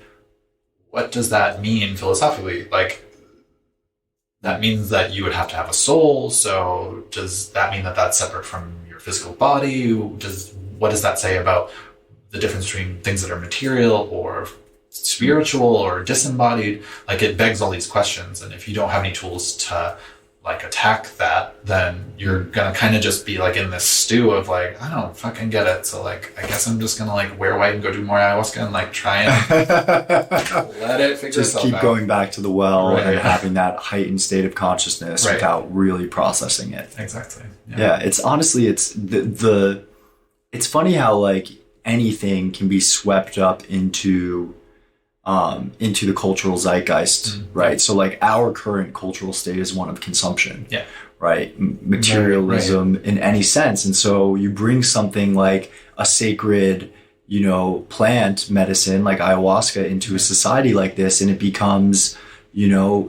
what does that mean philosophically? Like, that means that you would have to have a soul. So does that mean that that's separate from your physical body? What does that say about the difference between things that are material or spiritual or disembodied? Like, it begs all these questions. And if you don't have any tools to like attack that, then you're gonna kind of just be like in this stew of like, I don't fucking get it. So like, I guess I'm just gonna like wear white and go do more ayahuasca and like try and let it figure just itself keep out. going back to the well Right. and having that heightened state of consciousness Right. without really processing it. Exactly. Yeah, it's honestly, it's it's funny how like anything can be swept up into the cultural zeitgeist, right? So like our current cultural state is one of consumption, Yeah. right? Materialism Right. in any sense. And so you bring something like a sacred, plant medicine like ayahuasca into a society like this, and it becomes,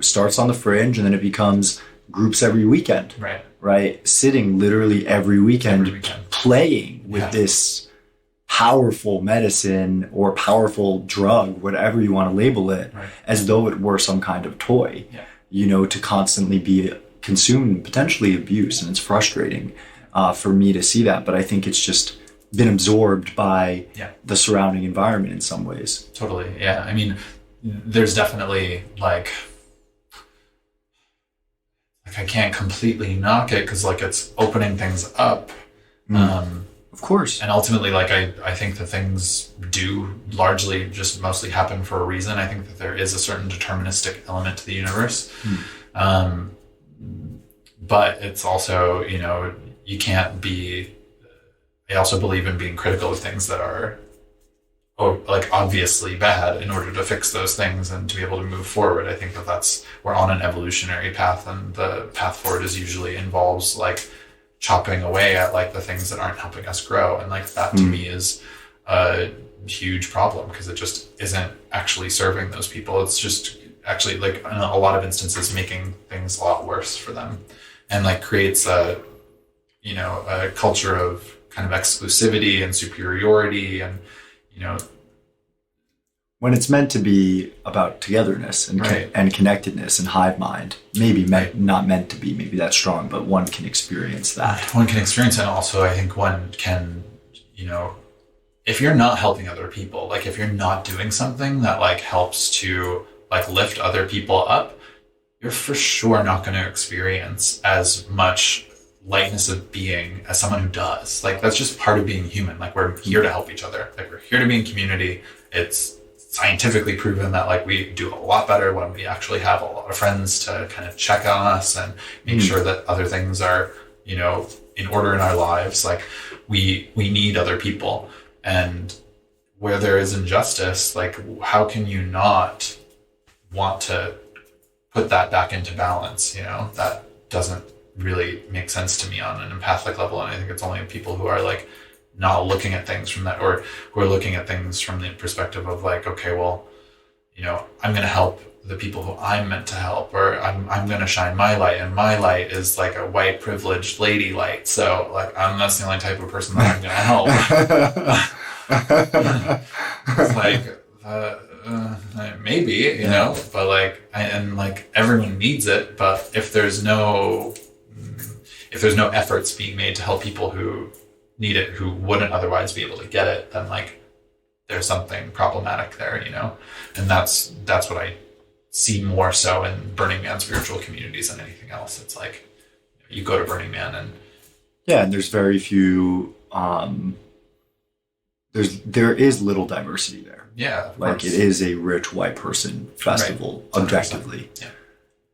starts on the fringe, and then it becomes groups every weekend, right? Sitting literally every weekend. Playing with this powerful medicine or powerful drug, whatever you want to label it, as though it were some kind of toy, to constantly be consumed and potentially abused. And it's frustrating for me to see that. But I think it's just been absorbed by the surrounding environment in some ways. Totally. Yeah. I mean, there's definitely like I can't completely knock it because like it's opening things up. Of course. And ultimately, like, I think that things do largely just mostly happen for a reason. I think that there is a certain deterministic element to the universe. But it's also, you can't be, I also believe in being critical of things that are like obviously bad in order to fix those things and to be able to move forward. I think that we're on an evolutionary path, and the path forward usually involves like chopping away at like the things that aren't helping us grow. And like that to me is a huge problem because it just isn't actually serving those people. It's just actually like in a lot of instances making things a lot worse for them, and like creates a culture of kind of exclusivity and superiority, and when it's meant to be about togetherness and and connectedness and hive mind, maybe not meant to be, maybe that's strong, but one can experience that. One can experience it. And also I think one can, if you're not helping other people, like if you're not doing something that like helps to like lift other people up, you're for sure not going to experience as much lightness of being as someone who does. Like that's just part of being human. Like we're here to help each other. Like we're here to be in community. It's scientifically proven that like we do a lot better when we actually have a lot of friends to kind of check on us and make sure that other things are, in order in our lives. Like we need other people, and where there is injustice, like how can you not want to put that back into balance? That doesn't really make sense to me on an empathic level. And I think it's only people who are like not looking at things from that, or who are looking at things from the perspective of like, okay, well, I'm going to help the people who I'm meant to help, or I'm going to shine my light, and my light is like a white privileged lady light. So like, that's the only type of person that I'm going to help. It's like, maybe, but like, and like everyone needs it. But if there's no efforts being made to help people who need it, who wouldn't otherwise be able to get it, then like there's something problematic there, and that's what I see more so in Burning Man spiritual communities than anything else. It's like you go to Burning Man and and there's very few there is little diversity there. Like it is a rich white person festival, objectively.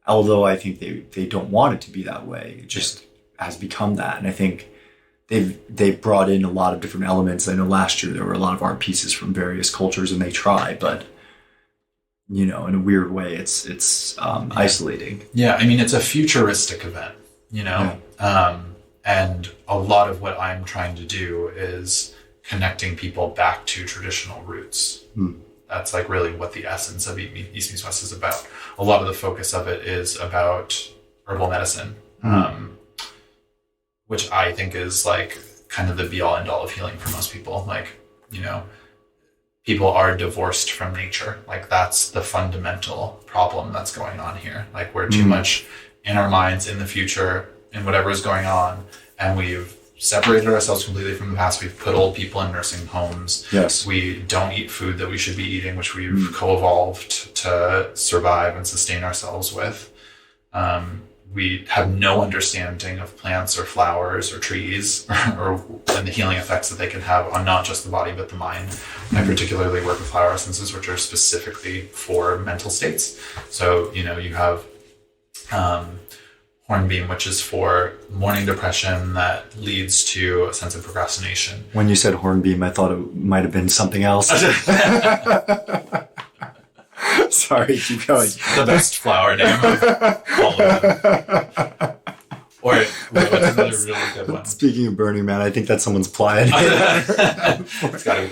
Although I think they don't want it to be that way. It just has become that. And I think they've brought in a lot of different elements. I know last year there were a lot of art pieces from various cultures, and they try, but in a weird way, it's isolating. I mean, it's a futuristic event, and a lot of what I'm trying to do is connecting people back to traditional roots. That's like really what the essence of East Meets West is about. A lot of the focus of it is about herbal medicine. which I think is like kind of the be all end all of healing for most people. Like, you know, people are divorced from nature. Like that's the fundamental problem that's going on here. Like we're too much in our minds, in the future, in whatever is going on. And we've separated ourselves completely from the past. We've put old people in nursing homes. Yes. We don't eat food that we should be eating, which we've co-evolved to survive and sustain ourselves with. We have no understanding of plants or flowers or trees and the healing effects that they can have on not just the body, but the mind. I particularly work with flower essences, which are specifically for mental states. So, you know, you have hornbeam, which is for morning depression that leads to a sense of procrastination. When you said hornbeam, I thought it might have been something else. Sorry, keep going. The best flower name of all of them. Or what's another really good one? Speaking of Burning Man, I think that's someone's playa. It's got a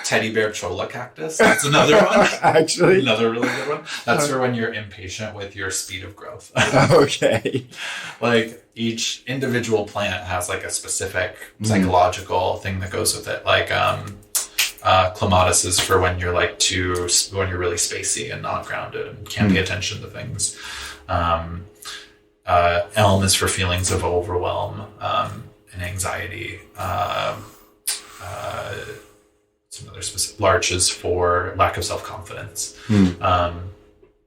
teddy bear cholla cactus. That's another one. Actually, another really good one. That's for when you're impatient with your speed of growth. Okay. Like each individual plant has like a specific psychological thing that goes with it. Like clematis is for when you're like when you're really spacey and not grounded and can't pay attention to things. Elm is for feelings of overwhelm and anxiety. Some other specific. Larch is for lack of self-confidence.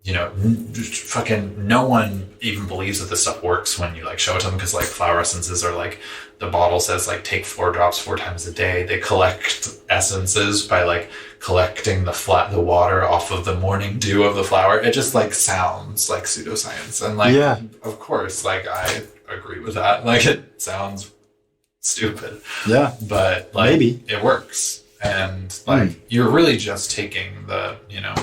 You know, fucking no one even believes that this stuff works when you like show it to them, because like flower essences are like, the bottle says like take 4 drops 4 times a day. They collect essences by like collecting the water off of the morning dew of the flower. It just like sounds like pseudoscience, and like of course like I agree with that. Like it sounds stupid, but like maybe it works, and like you're really just taking the, you know,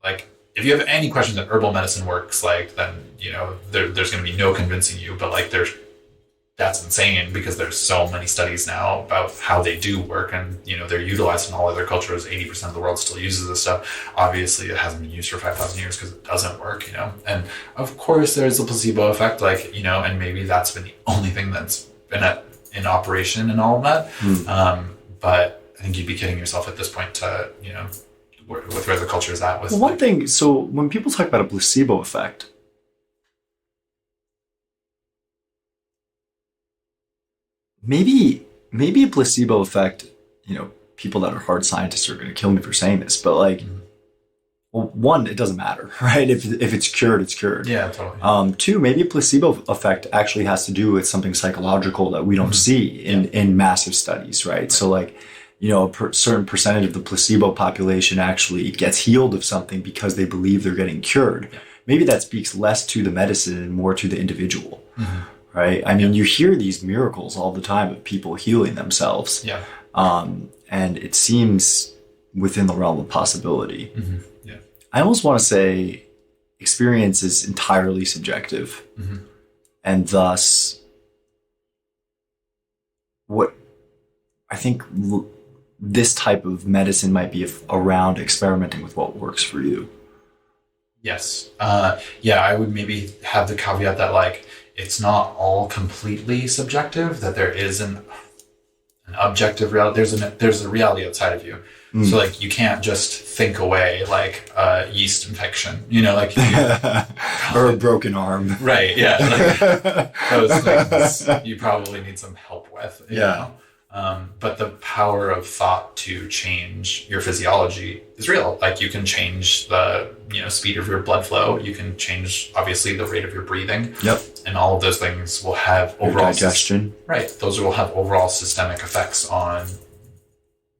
like if you have any questions that herbal medicine works, like then, you know, there's going to be no convincing you, but like that's insane, because there's so many studies now about how they do work, and you know they're utilized in all other cultures. 80% of the world still uses this stuff. Obviously it hasn't been used for 5,000 years because it doesn't work, you know, and of course there's a placebo effect, like, you know, and maybe that's been the only thing that's been in operation and all of that. But I think you'd be kidding yourself at this point to, you know, with where the culture is at with one thing. So when people talk about a placebo effect, maybe a placebo effect, you know, people that are hard scientists are going to kill me for saying this, but like, well, one, it doesn't matter, right? If it's cured, it's cured. Yeah, totally. 2, maybe a placebo effect actually has to do with something psychological that we don't see in massive studies, right? So like, you know, a certain percentage of the placebo population actually gets healed of something because they believe they're getting cured. Yeah. Maybe that speaks less to the medicine and more to the individual. Right? I mean, you hear these miracles all the time of people healing themselves. Yeah. And it seems within the realm of possibility. Yeah. I almost want to say experience is entirely subjective. And thus, what I think this type of medicine might be around experimenting with what works for you. Yes. Yeah, I would maybe have the caveat that like, it's not all completely subjective, that there is an objective reality. There's a reality outside of you. So like, you can't just think away like yeast infection, you know, like or a broken arm. Right. Yeah. Like, those things you probably need some help with. You know? But the power of thought to change your physiology is real. Like you can change the, you know, speed of your blood flow. You can change obviously the rate of your breathing. Yep. And all of those things will have overall digestion. Right. Those will have overall systemic effects on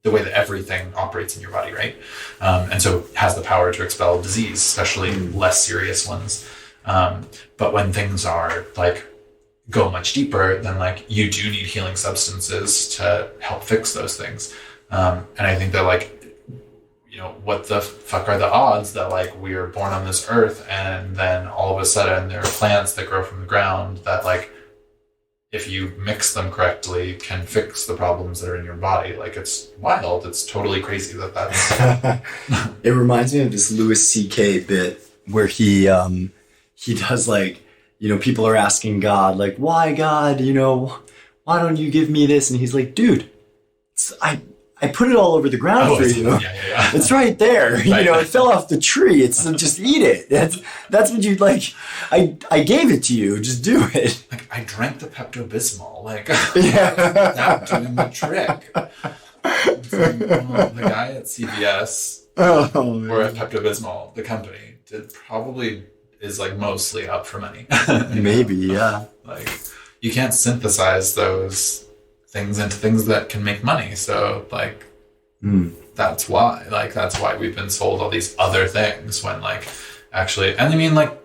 the way that everything operates in your body. Right. And so it has the power to expel disease, especially less serious ones. But when things are like, go much deeper, then like you do need healing substances to help fix those things. And I think that like, you know, what the fuck are the odds that like we are born on this earth and then all of a sudden there are plants that grow from the ground that like, if you mix them correctly, can fix the problems that are in your body. Like it's wild. It's totally crazy that's. It reminds me of this Louis C.K. bit where he does like, people are asking God, like, why God, why don't you give me this? And he's like, dude, I put it all over the ground for you. Yeah. It's right there. Right. It fell off the tree. It's just eat it. That's what you like. I gave it to you. Just do it. Like, I drank the Pepto-Bismol. Like, Yeah. without doing the trick. It's like, the guy at CVS or at Pepto-Bismol, the company, probably is like mostly up for money. Maybe, yeah. Like, you can't synthesize those things into things that can make money. So like, that's why we've been sold all these other things when like actually, and I mean, like,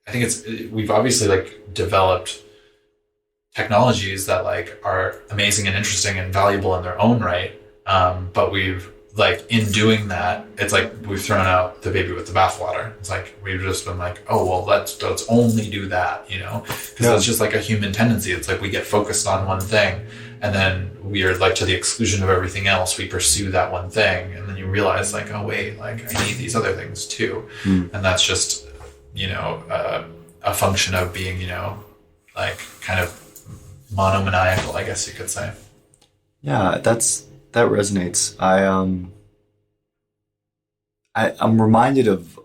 I think we've obviously like developed technologies that like are amazing and interesting and valuable in their own right. But we've like, in doing that, it's like we've thrown out the baby with the bathwater. It's like we've just been like, oh well, let's only do that, because that's just like a human tendency. It's like we get focused on one thing, and then we are like to the exclusion of everything else. We pursue that one thing, and then you realize like, oh wait, like I need these other things too, and that's just a function of being like kind of monomaniacal, I guess you could say. Yeah, that resonates. I'm reminded of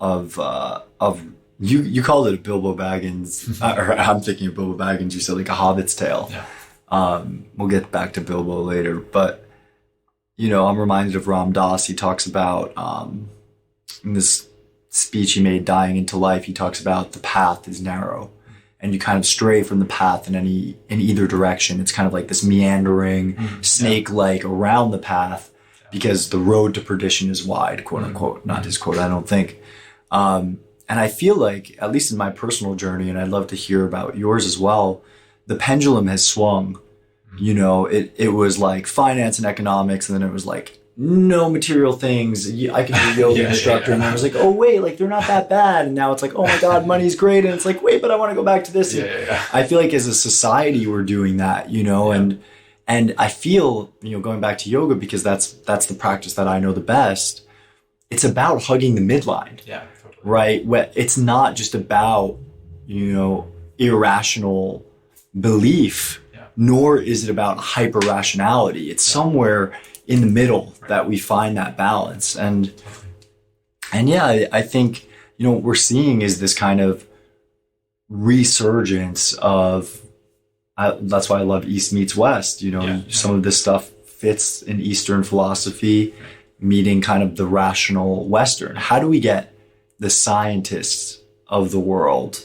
you called it a Bilbo Baggins, or I'm thinking of Bilbo Baggins. You said like a Hobbit's tale. Yeah. We'll get back to Bilbo later, but I'm reminded of Ram Dass. He talks about in this speech he made, Dying into Life. He talks about the path is narrow, and you kind of stray from the path in either direction. It's kind of like this meandering snake-like around the path, because the road to perdition is wide, quote unquote. Not his quote, I don't think. And I feel like, at least in my personal journey, and I'd love to hear about yours as well, the pendulum has swung. It was like finance and economics, and then it was like no material things. I could be a yoga instructor, and I was like, oh wait, like they're not that bad. And now it's like, oh my God, money's great. And it's like, wait, but I want to go back to this. I feel like as a society we're doing that, and I feel, going back to yoga, because that's the practice that I know the best. It's about hugging the midline. Yeah, totally. Right? It's not just about, irrational belief, nor is it about hyper rationality. It's somewhere in the middle that we find that balance. And yeah, I think, what we're seeing is this kind of resurgence of, that's why I love East meets West. Some of this stuff fits in Eastern philosophy, meeting kind of the rational Western. How do we get the scientists of the world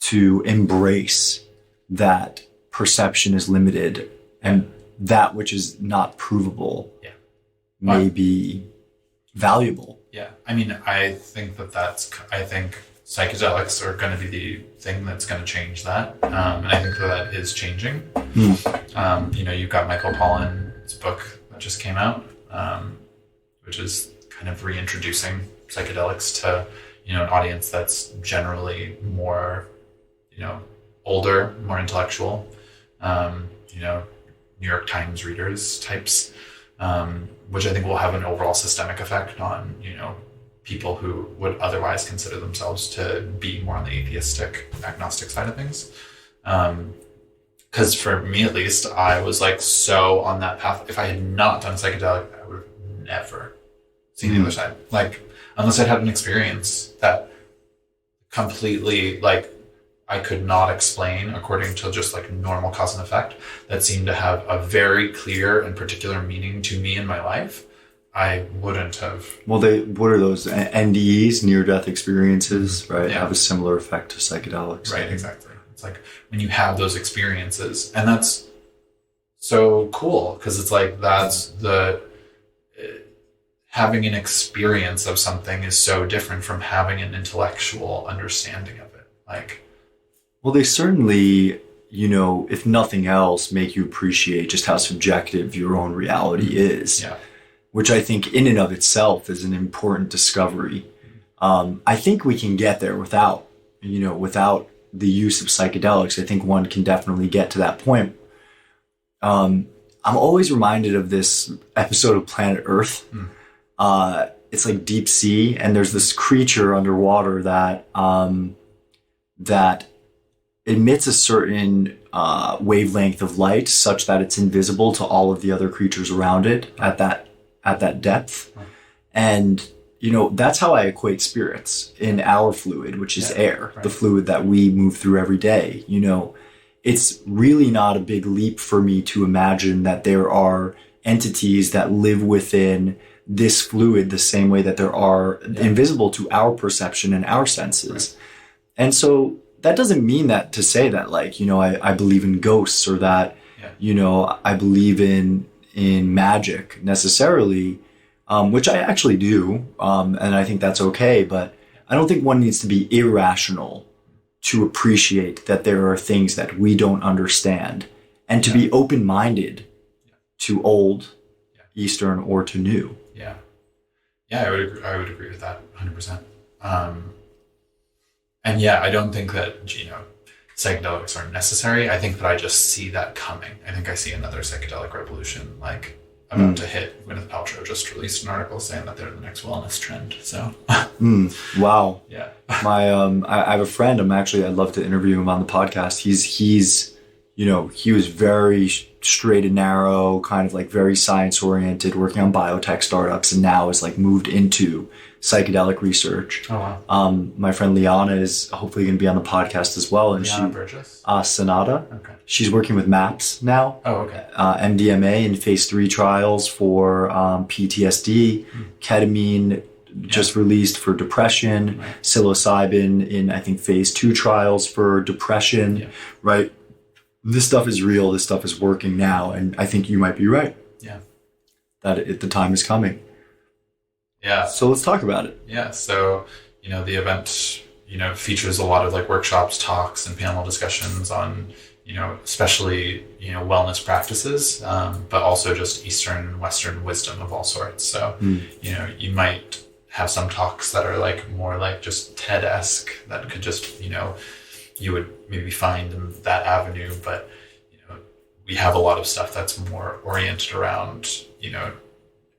to embrace that perception is limited and that which is not provable may be valuable? Yeah. I mean, I think psychedelics are going to be the thing that's going to change that. And I think that is changing. You've got Michael Pollan's book that just came out, which is kind of reintroducing psychedelics to, an audience that's generally more, older, more intellectual, New York Times readers types, which I think will have an overall systemic effect on, people who would otherwise consider themselves to be more on the atheistic, agnostic side of things. Because for me, at least, I was like so on that path. If I had not done psychedelic, I would have never seen the other side. Like, unless I'd had an experience that completely, like, I could not explain according to just like normal cause and effect, that seemed to have a very clear and particular meaning to me in my life, I wouldn't have. Well, what are those? NDEs, near-death experiences, right? Have a similar effect to psychedelics. Right, exactly. It's like when you have those experiences, and that's so cool, because it's like that's having an experience of something is so different from having an intellectual understanding of it. Like, well, they certainly, if nothing else, make you appreciate just how subjective your own reality is. Yeah. Which I think in and of itself is an important discovery. I think we can get there without the use of psychedelics. I think one can definitely get to that point. I'm always reminded of this episode of Planet Earth. It's like deep sea, and there's this creature underwater that that emits a certain wavelength of light such that it's invisible to all of the other creatures around it at that depth. And, that's how I equate spirits in our fluid, which is air, the fluid that we move through every day. It's really not a big leap for me to imagine that there are entities that live within this fluid the same way that there are invisible to our perception and our senses. Right. And so that doesn't mean that to say that I believe in ghosts or that, I believe in magic necessarily, which I actually do. And I think that's okay, but I don't think one needs to be irrational to appreciate that there are things that we don't understand and to be open-minded to old, Eastern, or to new. Yeah. Yeah, I would agree with that 100%. And I don't think that, psychedelics are necessary. I think that I just see that coming. I think I see another psychedelic revolution, about to hit. Gwyneth Paltrow just released an article saying that they're the next wellness trend. So, wow. Yeah. I have a friend. I'd love to interview him on the podcast. He was very straight and narrow, kind of very science oriented, working on biotech startups, and now is moved into psychedelic research. Oh wow. My friend Liana is hopefully going to be on the podcast as well, and Liana Burgess? Sonata. Okay. She's working with MAPS now. Oh, okay. MDMA in phase 3 trials for PTSD, ketamine just released for depression, psilocybin in I think phase 2 trials for depression. Right. This stuff is real. This stuff is working now, and I think you might be right. Yeah. That the time is coming. Yeah. So let's talk about it. Yeah. So, the event, features a lot of workshops, talks, and panel discussions on, especially, wellness practices, but also just Eastern and Western wisdom of all sorts. So, you might have some talks that are more just TED-esque that could just, you would maybe find in that avenue, but, we have a lot of stuff that's more oriented around,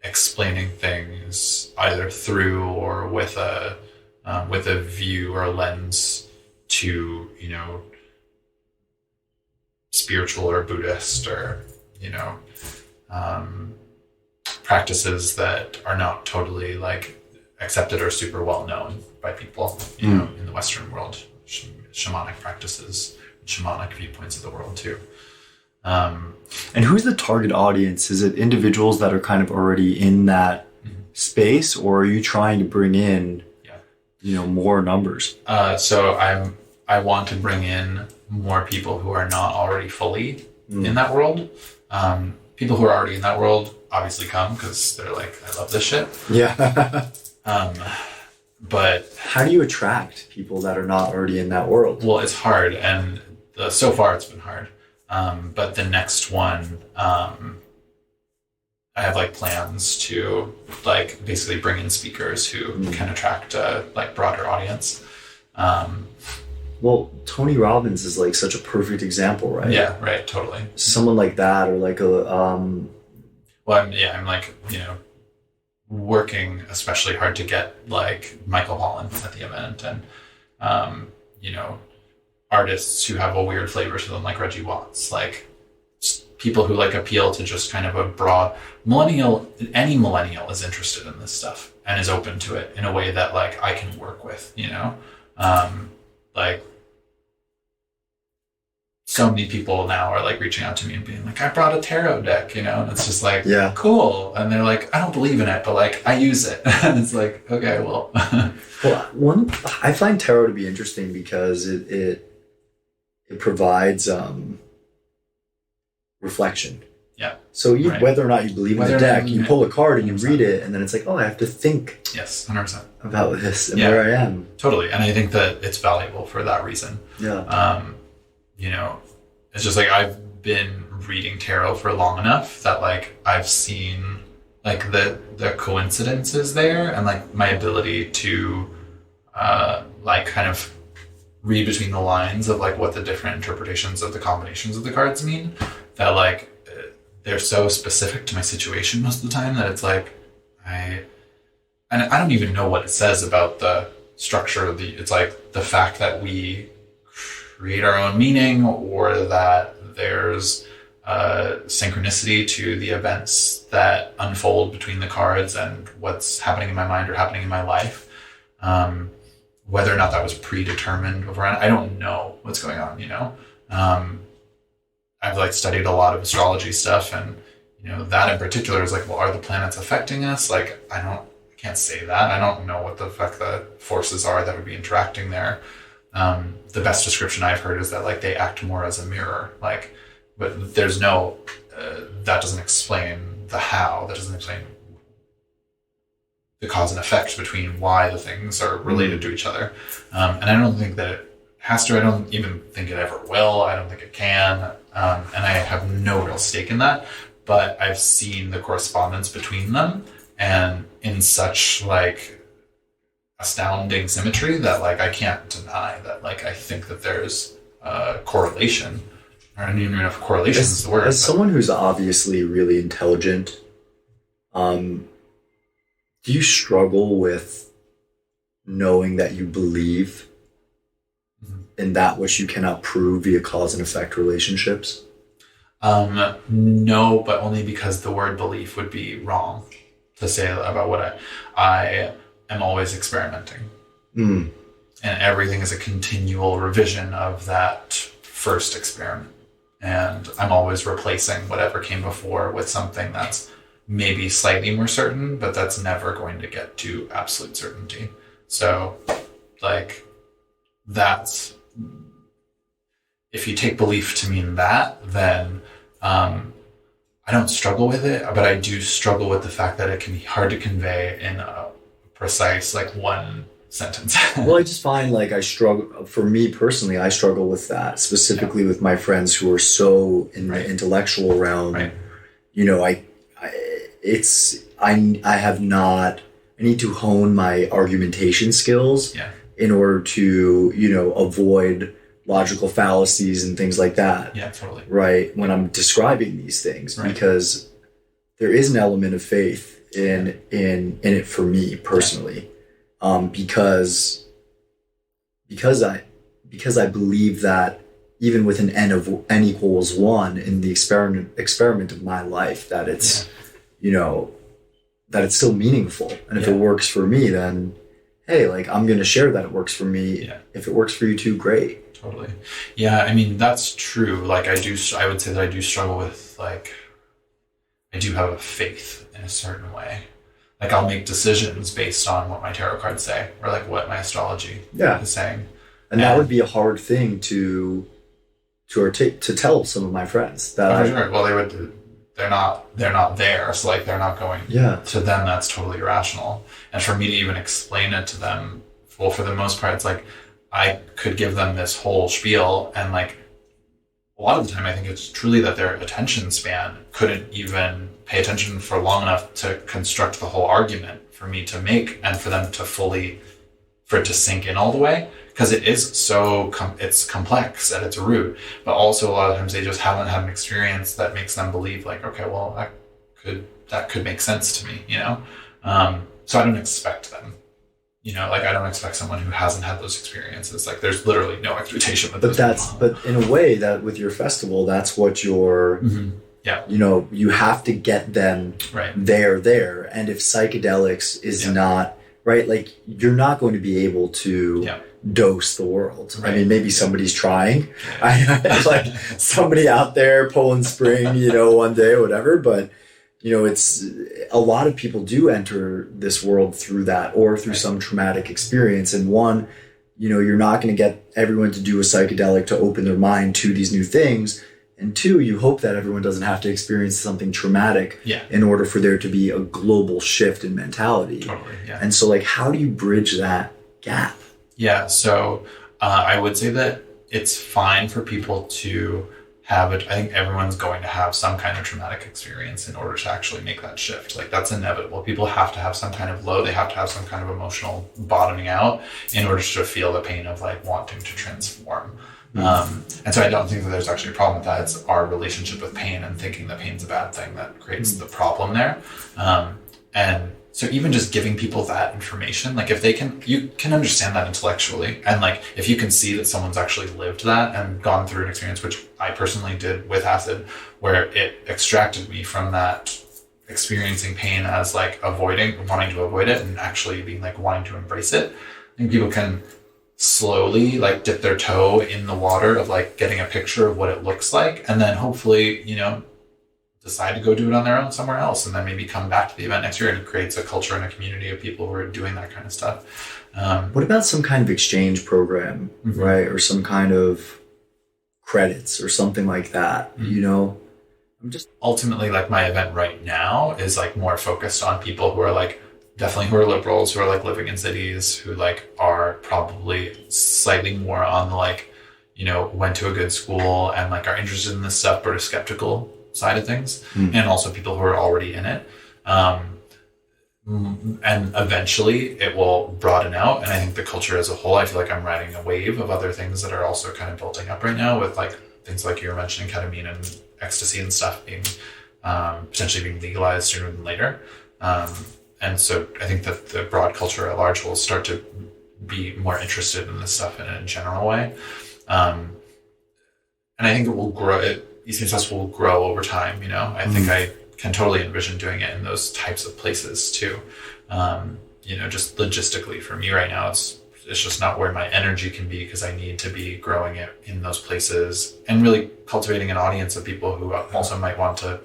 explaining things either through or with a view or a lens to spiritual or Buddhist or practices that are not totally accepted or super well known by people in the Western world, shamanic practices, shamanic viewpoints of the world too. And who's the target audience? Is it individuals that are kind of already in that space, or are you trying to bring in, more numbers? So I want to bring in more people who are not already fully in that world. People who are already in that world obviously come because they're I love this shit. Yeah. But how do you attract people that are not already in that world? Well, it's hard, and so far it's been hard. But the next one, I have plans to basically bring in speakers who can attract a broader audience. Well, Tony Robbins is such a perfect example, right? Yeah, right, totally. Someone like that, or Well, I'm working especially hard to get Michael Holland at the event, and artists who have a weird flavor to them, like Reggie Watts, people who appeal to just kind of a broad millennial. Any millennial is interested in this stuff and is open to it in a way that I can work with, so many people now are reaching out to me and being I brought a tarot deck, and it's just cool. And they're I don't believe in it, but I use it. And it's okay, well. Well, I find tarot to be interesting because it provides reflection. Yeah. So whether or not you believe in the deck, you pull a card and you read it, and then it's I have to think. Yes, 100%. About this and where I am. Totally. And I think that it's valuable for that reason. Yeah. It's just I've been reading tarot for long enough that I've seen the coincidences there, and my ability to kind of read between the lines of what the different interpretations of the combinations of the cards mean, that they're so specific to my situation most of the time that it's I don't even know what it says about the structure of it's the fact that we create our own meaning, or that there's synchronicity to the events that unfold between the cards and what's happening in my mind or happening in my life. Whether or not that was predetermined beforehand, I don't know what's going on, I've like studied a lot of astrology stuff, and that in particular is like, well, are the planets affecting us? Like, I can't say that. I don't know what the fuck the forces are that would be interacting there. The best description I've heard is that like they act more as a mirror, like, but there's no, that doesn't explain the how, that doesn't explain the cause and effect between why the things are related to each other. And I don't think that it has to. I don't even think it ever will. I don't think it can. And I have no real stake in that, but I've seen the correspondence between them, and in such like astounding symmetry that like I can't deny that. Like, I think that there's a correlation. I don't even know if correlation is the word. As someone who's obviously really intelligent, do you struggle with knowing that you believe in that which you cannot prove via cause and effect relationships? No, but only because the word belief would be wrong to say about what I am always experimenting. And everything is a continual revision of that first experiment. And I'm always replacing whatever came before with something that's maybe slightly more certain, but that's never going to get to absolute certainty. So, like, that's, if you take belief to mean that, then I don't struggle with it, but I do struggle with the fact that it can be hard to convey in a precise, like, one sentence. Well, I just find like for me personally, I struggle with that, specifically with my friends who are so in the intellectual realm. Right. I need to hone my argumentation skills in order to, avoid logical fallacies and things like that. Yeah, totally. Right. When I'm describing these things, because there is an element of faith in it for me personally. Because I believe that even with an n equals 1 in the experiment of my life, that it's, that it's still meaningful. And if it works for me, then, hey, like, I'm going to share that it works for me. Yeah. If it works for you too, great. Totally. Yeah. I mean, that's true. Like, I would say that I do struggle with, like, I do have a faith in a certain way. Like, I'll make decisions based on what my tarot cards say, or like what my astrology is saying. And that would be a hard thing to tell some of my friends. Sure. Well, they're not there. So like, they're not going, to them, that's totally irrational. And for me to even explain it to them, well, for the most part, it's like, I could give them this whole spiel, and like, a lot of the time, I think it's truly that their attention span couldn't even pay attention for long enough to construct the whole argument for me to make, and for them to for it to sink in all the way, because it is so, it's complex at its root, but also a lot of times they just haven't had an experience that makes them believe like, okay, well, that could make sense to me, so I don't expect them. Like, I don't expect someone who hasn't had those experiences. Like, there's literally no expectation. But in a way, that with your festival, that's what you're, you have to get them there. And if psychedelics is not, right, like, you're not going to be able to dose the world. Right. I mean, maybe somebody's trying. Like, somebody out there pulling string, one day or whatever, but it's a lot of people do enter this world through that, or through some traumatic experience. And one, you're not going to get everyone to do a psychedelic to open their mind to these new things. And two, you hope that everyone doesn't have to experience something traumatic in order for there to be a global shift in mentality. Totally, yeah. And so, like, how do you bridge that gap? Yeah. So I would say that it's fine for people to have it. I think everyone's going to have some kind of traumatic experience in order to actually make that shift. Like, that's inevitable. People have to have some kind of low. They have to have some kind of emotional bottoming out in order to feel the pain of like wanting to transform. And so I don't think that there's actually a problem with that. It's our relationship with pain and thinking that pain's a bad thing that creates the problem there. And so even just giving people that information, like if you can understand that intellectually. And like, if you can see that someone's actually lived that and gone through an experience, which I personally did with acid, where it extracted me from that experiencing pain as like wanting to avoid it, and actually being like wanting to embrace it. I think people can slowly like dip their toe in the water of like getting a picture of what it looks like, and then hopefully, decide to go do it on their own somewhere else, and then maybe come back to the event next year, and it creates a culture and a community of people who are doing that kind of stuff. What about some kind of exchange program, right? Or some kind of credits or something like that, I'm just ultimately, like, my event right now is like more focused on people who are like who are liberals, who are like living in cities, who like are probably slightly more on the like, went to a good school and like are interested in this stuff but are skeptical side of things, and also people who are already in it. And eventually it will broaden out. And I think the culture as a whole, I feel like I'm riding a wave of other things that are also kind of building up right now, with like things like you were mentioning, ketamine and ecstasy and stuff being potentially being legalized sooner than later. And so I think that the broad culture at large will start to be more interested in this stuff in a general way. And I think it will grow. East Meets West will grow over time. I think I can totally envision doing it in those types of places too. Just logistically for me right now, it's just not where my energy can be, because I need to be growing it in those places and really cultivating an audience of people who also might want to,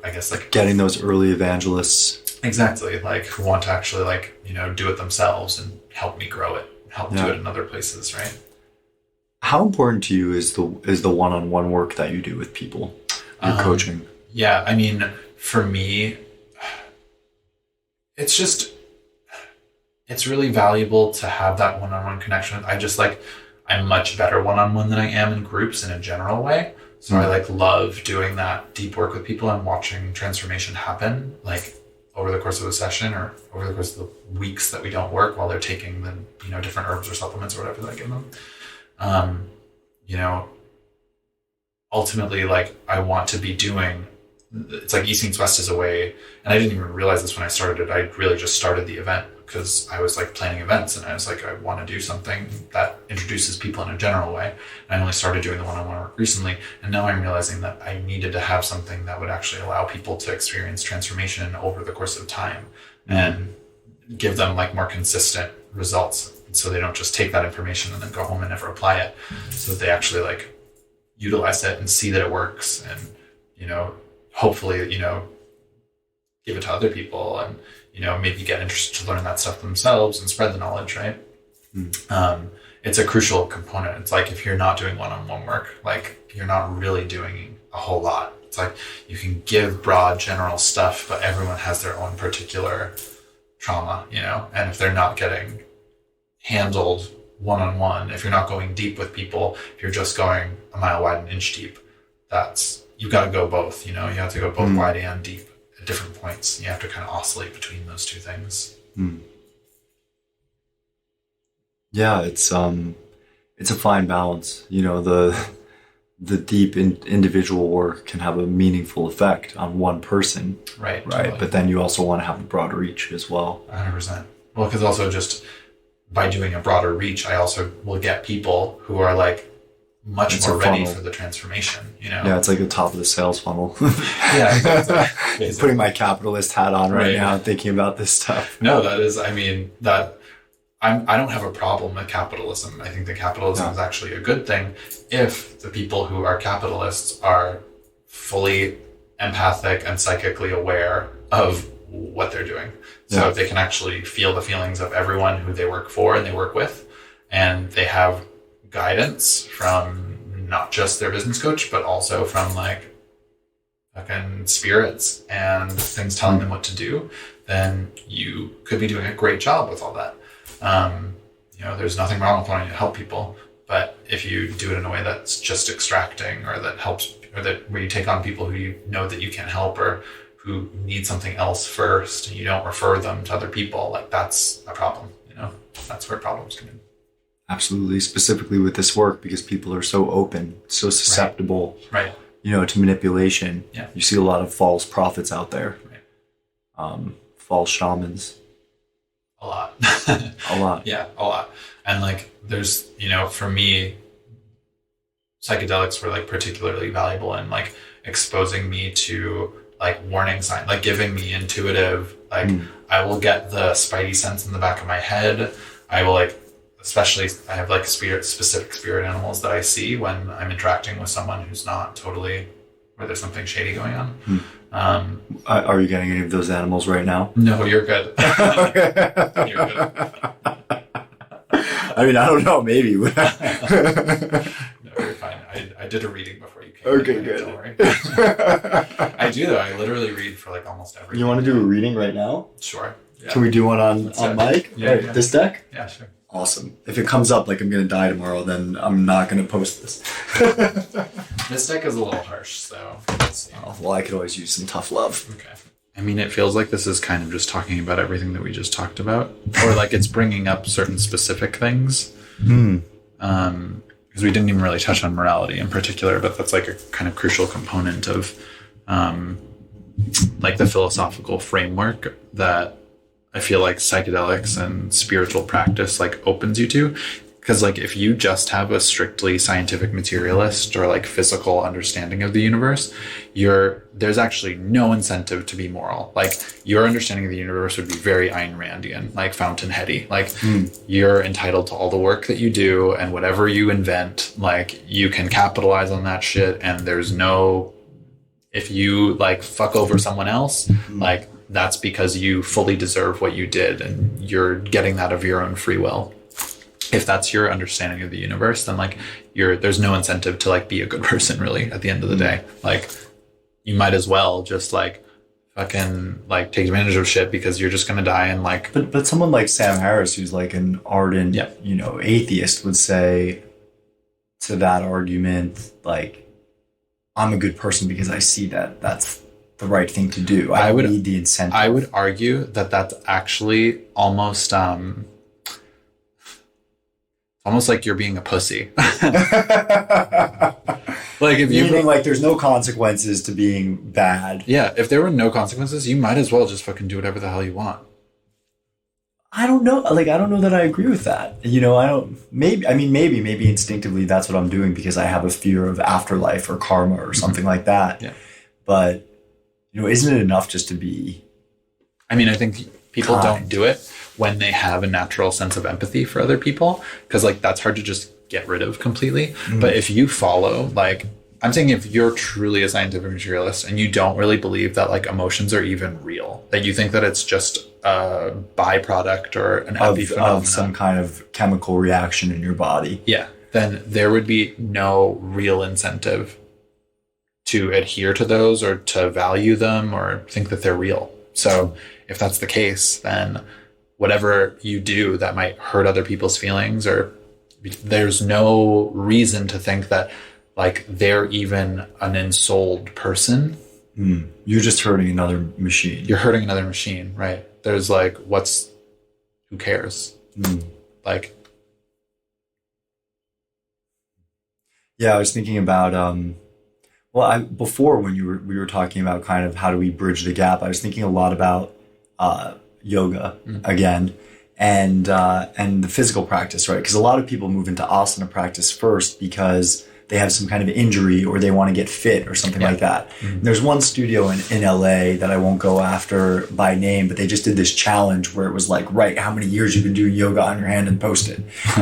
I guess like getting those early evangelists. Exactly. Like who want to actually like, do it themselves and help me grow it, do it in other places. Right. How important to you is the one-on-one work that you do with people, your coaching? Yeah. I mean, for me, it's really valuable to have that one-on-one connection. I'm much better one-on-one than I am in groups in a general way. So I like love doing that deep work with people and watching transformation happen, like over the course of a session or over the course of the weeks that we don't work while they're taking the, different herbs or supplements or whatever that I give them. Ultimately, like I want to be doing, it's like East Meets West is a way, and I didn't even realize this when I started it. I really just started the event because I was like planning events, and I was like, I want to do something that introduces people in a general way. And I only started doing the one-on-one work recently, and now I'm realizing that I needed to have something that would actually allow people to experience transformation over the course of time and give them like more consistent results, so they don't just take that information and then go home and never apply it, so that they actually like utilize it and see that it works, and hopefully give it to other people, and maybe get interested to learn that stuff themselves and spread the knowledge, right? It's a crucial component. It's like if you're not doing one-on-one work, like you're not really doing a whole lot. It's like you can give broad general stuff, but everyone has their own particular trauma, and if they're not getting handled one-on-one, if you're not going deep with people, if you're just going a mile wide and inch deep, you've got to go both. You have to go both wide and deep at different points. You have to kind of oscillate between those two things. Yeah, it's a fine balance. The deep individual work can have a meaningful effect on one person, right? Totally. But then you also want to have a broad reach as well. 100%. Well, because also just by doing a broader reach, I also will get people who are like much more ready for the transformation, Yeah, it's like the top of the sales funnel. Yeah, exactly. Putting my capitalist hat on right now and thinking about this stuff. No, I don't have a problem with capitalism. I think that capitalism is actually a good thing if the people who are capitalists are fully empathic and psychically aware of what they're doing. So if they can actually feel the feelings of everyone who they work for and they work with, and they have guidance from not just their business coach, but also from like fucking spirits and things telling them what to do, then you could be doing a great job with all that. There's nothing wrong with wanting to help people, but if you do it in a way that's just extracting, or that helps, or that where you take on people who you know that you can't help, or who need something else first, and you don't refer them to other people, like that's a problem. That's where problems come in. Absolutely, specifically with this work, because people are so open, so susceptible, right? To manipulation. Yeah. You see a lot of false prophets out there. Right. false shamans? A lot. A lot. Yeah, a lot. And like, there's, for me, psychedelics were like particularly valuable in like exposing me to like warning signs, like giving me intuitive, like I will get the spidey sense in the back of my head. I will like, especially I have like specific spirit animals that I see when I'm interacting with someone who's not totally, where there's something shady going on. Are you getting any of those animals right now? No, you're good. You're good. I mean, I don't know, maybe. No, you're fine. I did a reading before you came. Okay, good. Don't worry. I do though. I literally read for like almost everything. You want to do a reading right now? Sure. Yeah. Can we do one on mic? Yeah, yeah. This deck? Yeah, sure. Awesome. If it comes up like I'm going to die tomorrow, then I'm not going to post this. This deck is a little harsh, so let's see. Oh, well, I could always use some tough love. Okay. I mean, it feels like this is kind of just talking about everything that we just talked about, or like it's bringing up certain specific things. Because we didn't even really touch on morality in particular, but that's like a kind of crucial component of like the philosophical framework that I feel like psychedelics and spiritual practice like opens you to. Because like if you just have a strictly scientific materialist or like physical understanding of the universe, there's actually no incentive to be moral. Like your understanding of the universe would be very Ayn Randian, like fountainheady. Like you're entitled to all the work that you do, and whatever you invent, like you can capitalize on that shit, and there's no, if you like fuck over someone else, like that's because you fully deserve what you did and you're getting that of your own free will. If that's your understanding of the universe, then like there's no incentive to like be a good person really at the end of the day. Like you might as well just like fucking like take advantage of shit because you're just going to die and like. But someone like Sam Harris, who's like an ardent, atheist, would say to that argument, like, I'm a good person because I see that that's the right thing to do. I would need the incentive. I would argue that that's actually almost like you're being a pussy. Like if you meaning like there's no consequences to being bad. Yeah, if there were no consequences, you might as well just fucking do whatever the hell you want. I don't know. Like I don't know that I agree with that. Maybe instinctively that's what I'm doing because I have a fear of afterlife or karma or something like that. Yeah. But isn't it enough just to be I mean, I think people don't do it when they have a natural sense of empathy for other people, because like that's hard to just get rid of completely. But if you follow, like I'm saying, if you're truly a scientific materialist and you don't really believe that like emotions are even real, that you think that it's just a byproduct or an of some kind of chemical reaction in your body, then there would be no real incentive to adhere to those or to value them or think that they're real. So if that's the case, then whatever you do that might hurt other people's feelings, or there's no reason to think that like they're even an ensouled person. You're just hurting another machine. You're hurting another machine, right? There's like, who cares? Like, yeah, I was thinking about, before when we were talking about kind of how do we bridge the gap, I was thinking a lot about yoga again, and the physical practice, right? Because a lot of people move into asana practice first because they have some kind of injury or they want to get fit or something like that. There's one studio in LA that I won't go after by name, but they just did this challenge where it was like, right, how many years you've been doing yoga on your hand and post it,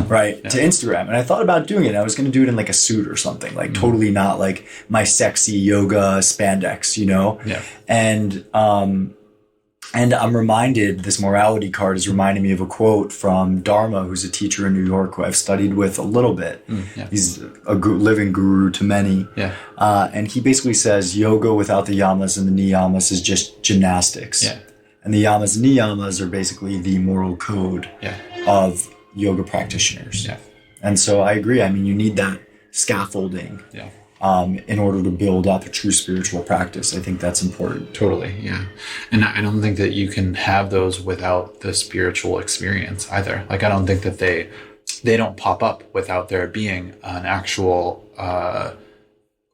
right, to Instagram. And I thought about doing it. I was going to do it in like a suit or something, like totally not like my sexy yoga spandex, And I'm reminded, this morality card is reminding me of a quote from Dharma, who's a teacher in New York who I've studied with a little bit. He's a living guru to many. And he basically says yoga without the yamas and the niyamas is just gymnastics. And the yamas and niyamas are basically the moral code of yoga practitioners. And so I agree. I mean, you need that scaffolding. In order to build up a true spiritual practice. I think that's important. Totally, yeah. And I don't think that you can have those without the spiritual experience either. Like, I don't think that they don't pop up without there being an actual,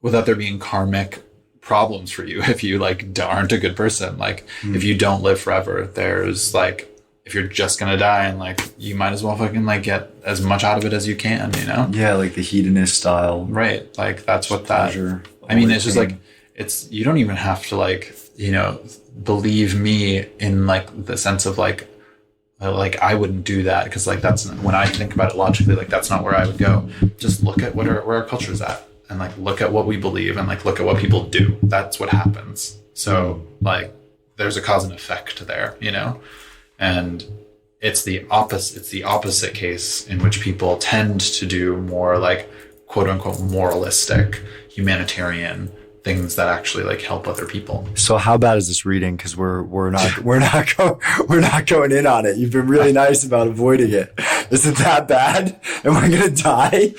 without there being karmic problems for you if you like aren't a good person. Like if you don't live forever, there's like, if you're just gonna die, and like you might as well fucking like get as much out of it as you can, you know? Yeah, like the hedonist style. Right. Like that's what pleasure. I mean, it's just like, it's, you don't even have to like, you know, believe me in like the sense of like I wouldn't do that, because like that's, when I think about it logically, like that's not where I would go. Just look at where our culture is at, and like look at what we believe, and like look at what people do. That's what happens. So like there's a cause and effect there, you know? And it's the opposite case in which people tend to do more like quote unquote moralistic, humanitarian things that actually like help other people. So how bad is this reading? Because we're not going in on it. You've been really nice about avoiding it. Is it that bad? Am I gonna die?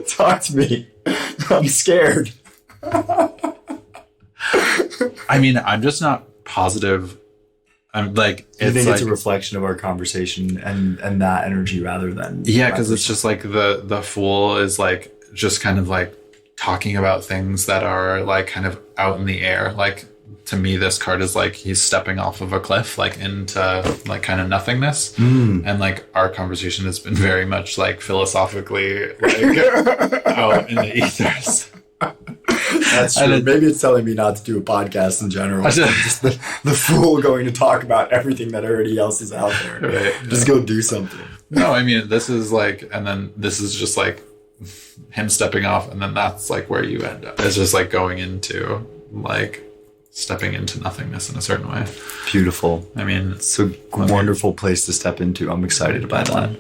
Talk to me. I'm scared. I mean, I'm just not positive. I'm like, I think it's a reflection of our conversation and that energy rather than, yeah, because it's just like the fool is like just kind of like talking about things that are like kind of out in the air. Like to me, this card is like he's stepping off of a cliff, like into like kind of nothingness. And like our conversation has been very much like philosophically like out in the ethers. That's true. Maybe it's telling me not to do a podcast in general. Just the fool going to talk about everything that already else is out there. Right. Just go do something. No, I mean, this is like, and then this is just like him stepping off, and then that's like where you end up. It's just like going into like stepping into nothingness in a certain way. Beautiful. I mean, it's a wonderful place to step into. I'm excited about that.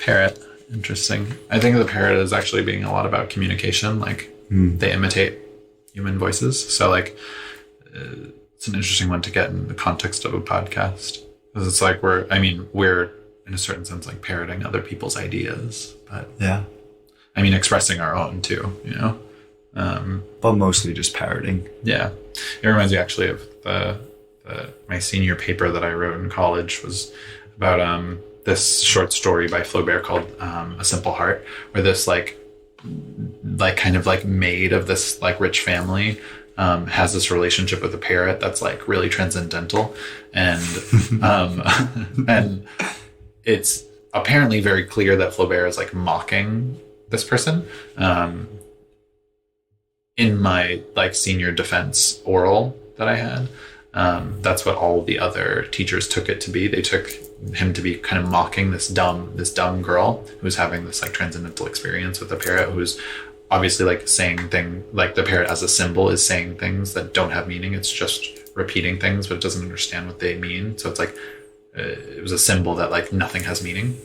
Parrot. Interesting. I think the parrot is actually being a lot about communication. Like they imitate human voices. So like it's an interesting one to get in the context of a podcast. Because it's like we're in a certain sense like parroting other people's ideas. But yeah. I mean, expressing our own too, you know? But mostly just parroting. Yeah. It reminds me actually of my senior paper that I wrote in college was about this short story by Flaubert called A Simple Heart, where this like kind of like maid of this like rich family has this relationship with a parrot that's like really transcendental, and and it's apparently very clear that Flaubert is like mocking this person. In my like senior defense oral that I had, that's what all the other teachers took it to be. They took him to be kind of mocking this dumb girl who's having this like transcendental experience with the parrot, who's obviously like saying thing like the parrot as a symbol is saying things that don't have meaning. It's just repeating things, but it doesn't understand what they mean. So it's like it was a symbol that like nothing has meaning.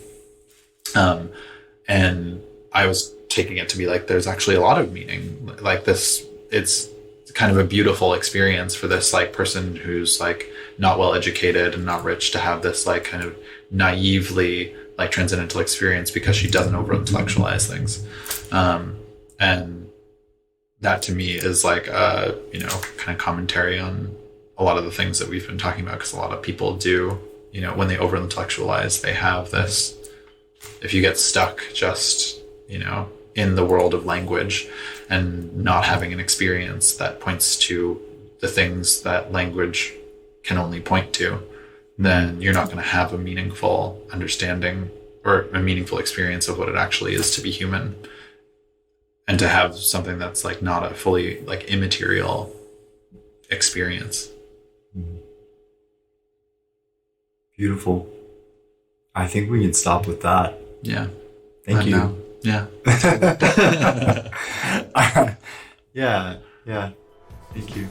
And I was taking it to be like there's actually a lot of meaning. Like this, it's kind of a beautiful experience for this like person who's like not well educated and not rich to have this like kind of naively like transcendental experience because she doesn't over intellectualize things. And that to me is like you know, kind of commentary on a lot of the things that we've been talking about, because a lot of people do, you know, when they over intellectualize, they have this, if you get stuck just, you know, in the world of language and not having an experience that points to the things that language can only point to, then you're not going to have a meaningful understanding or a meaningful experience of what it actually is to be human, and to have something that's like not a fully like immaterial experience. Beautiful. I think we can stop with that. Yeah. Thank you. Yeah. Yeah. Thank you.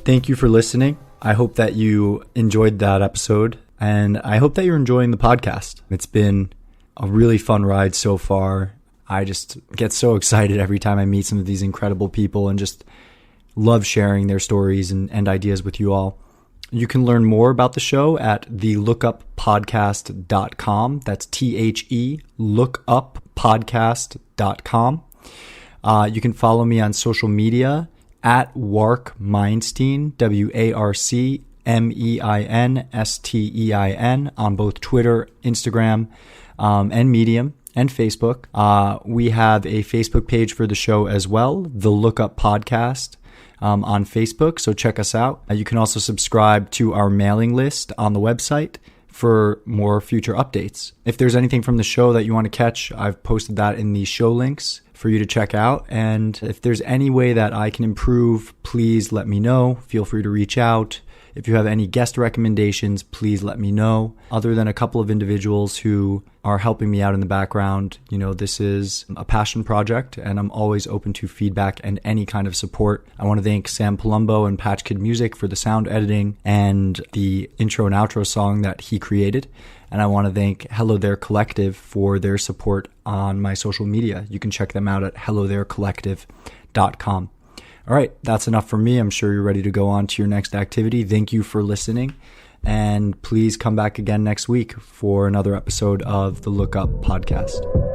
Thank you for listening. I hope that you enjoyed that episode, and I hope that you're enjoying the podcast. It's been a really fun ride so far. I just get so excited every time I meet some of these incredible people and just love sharing their stories and ideas with you all. You can learn more about the show at thelookuppodcast.com. That's THE, lookuppodcast.com. You can follow me on social media at Wark Meinstein, MEINSTEIN on both Twitter, Instagram, and Medium and Facebook. We have a Facebook page for the show as well, The Lookup Podcast, on Facebook. So check us out. You can also subscribe to our mailing list on the website for more future updates. If there's anything from the show that you want to catch, I've posted that in the show links for you to check out. And if there's any way that I can improve, please let me know. Feel free to reach out. If you have any guest recommendations, please let me know. Other than a couple of individuals who are helping me out in the background, this is a passion project and I'm always open to feedback and any kind of support. I want to thank Sam Palumbo and Patch Kid Music for the sound editing and the intro and outro song that he created. And I want to thank Hello There Collective for their support on my social media. You can check them out at hellotherecollective.com. All right, that's enough for me. I'm sure you're ready to go on to your next activity. Thank you for listening. And please come back again next week for another episode of the Lookup Podcast.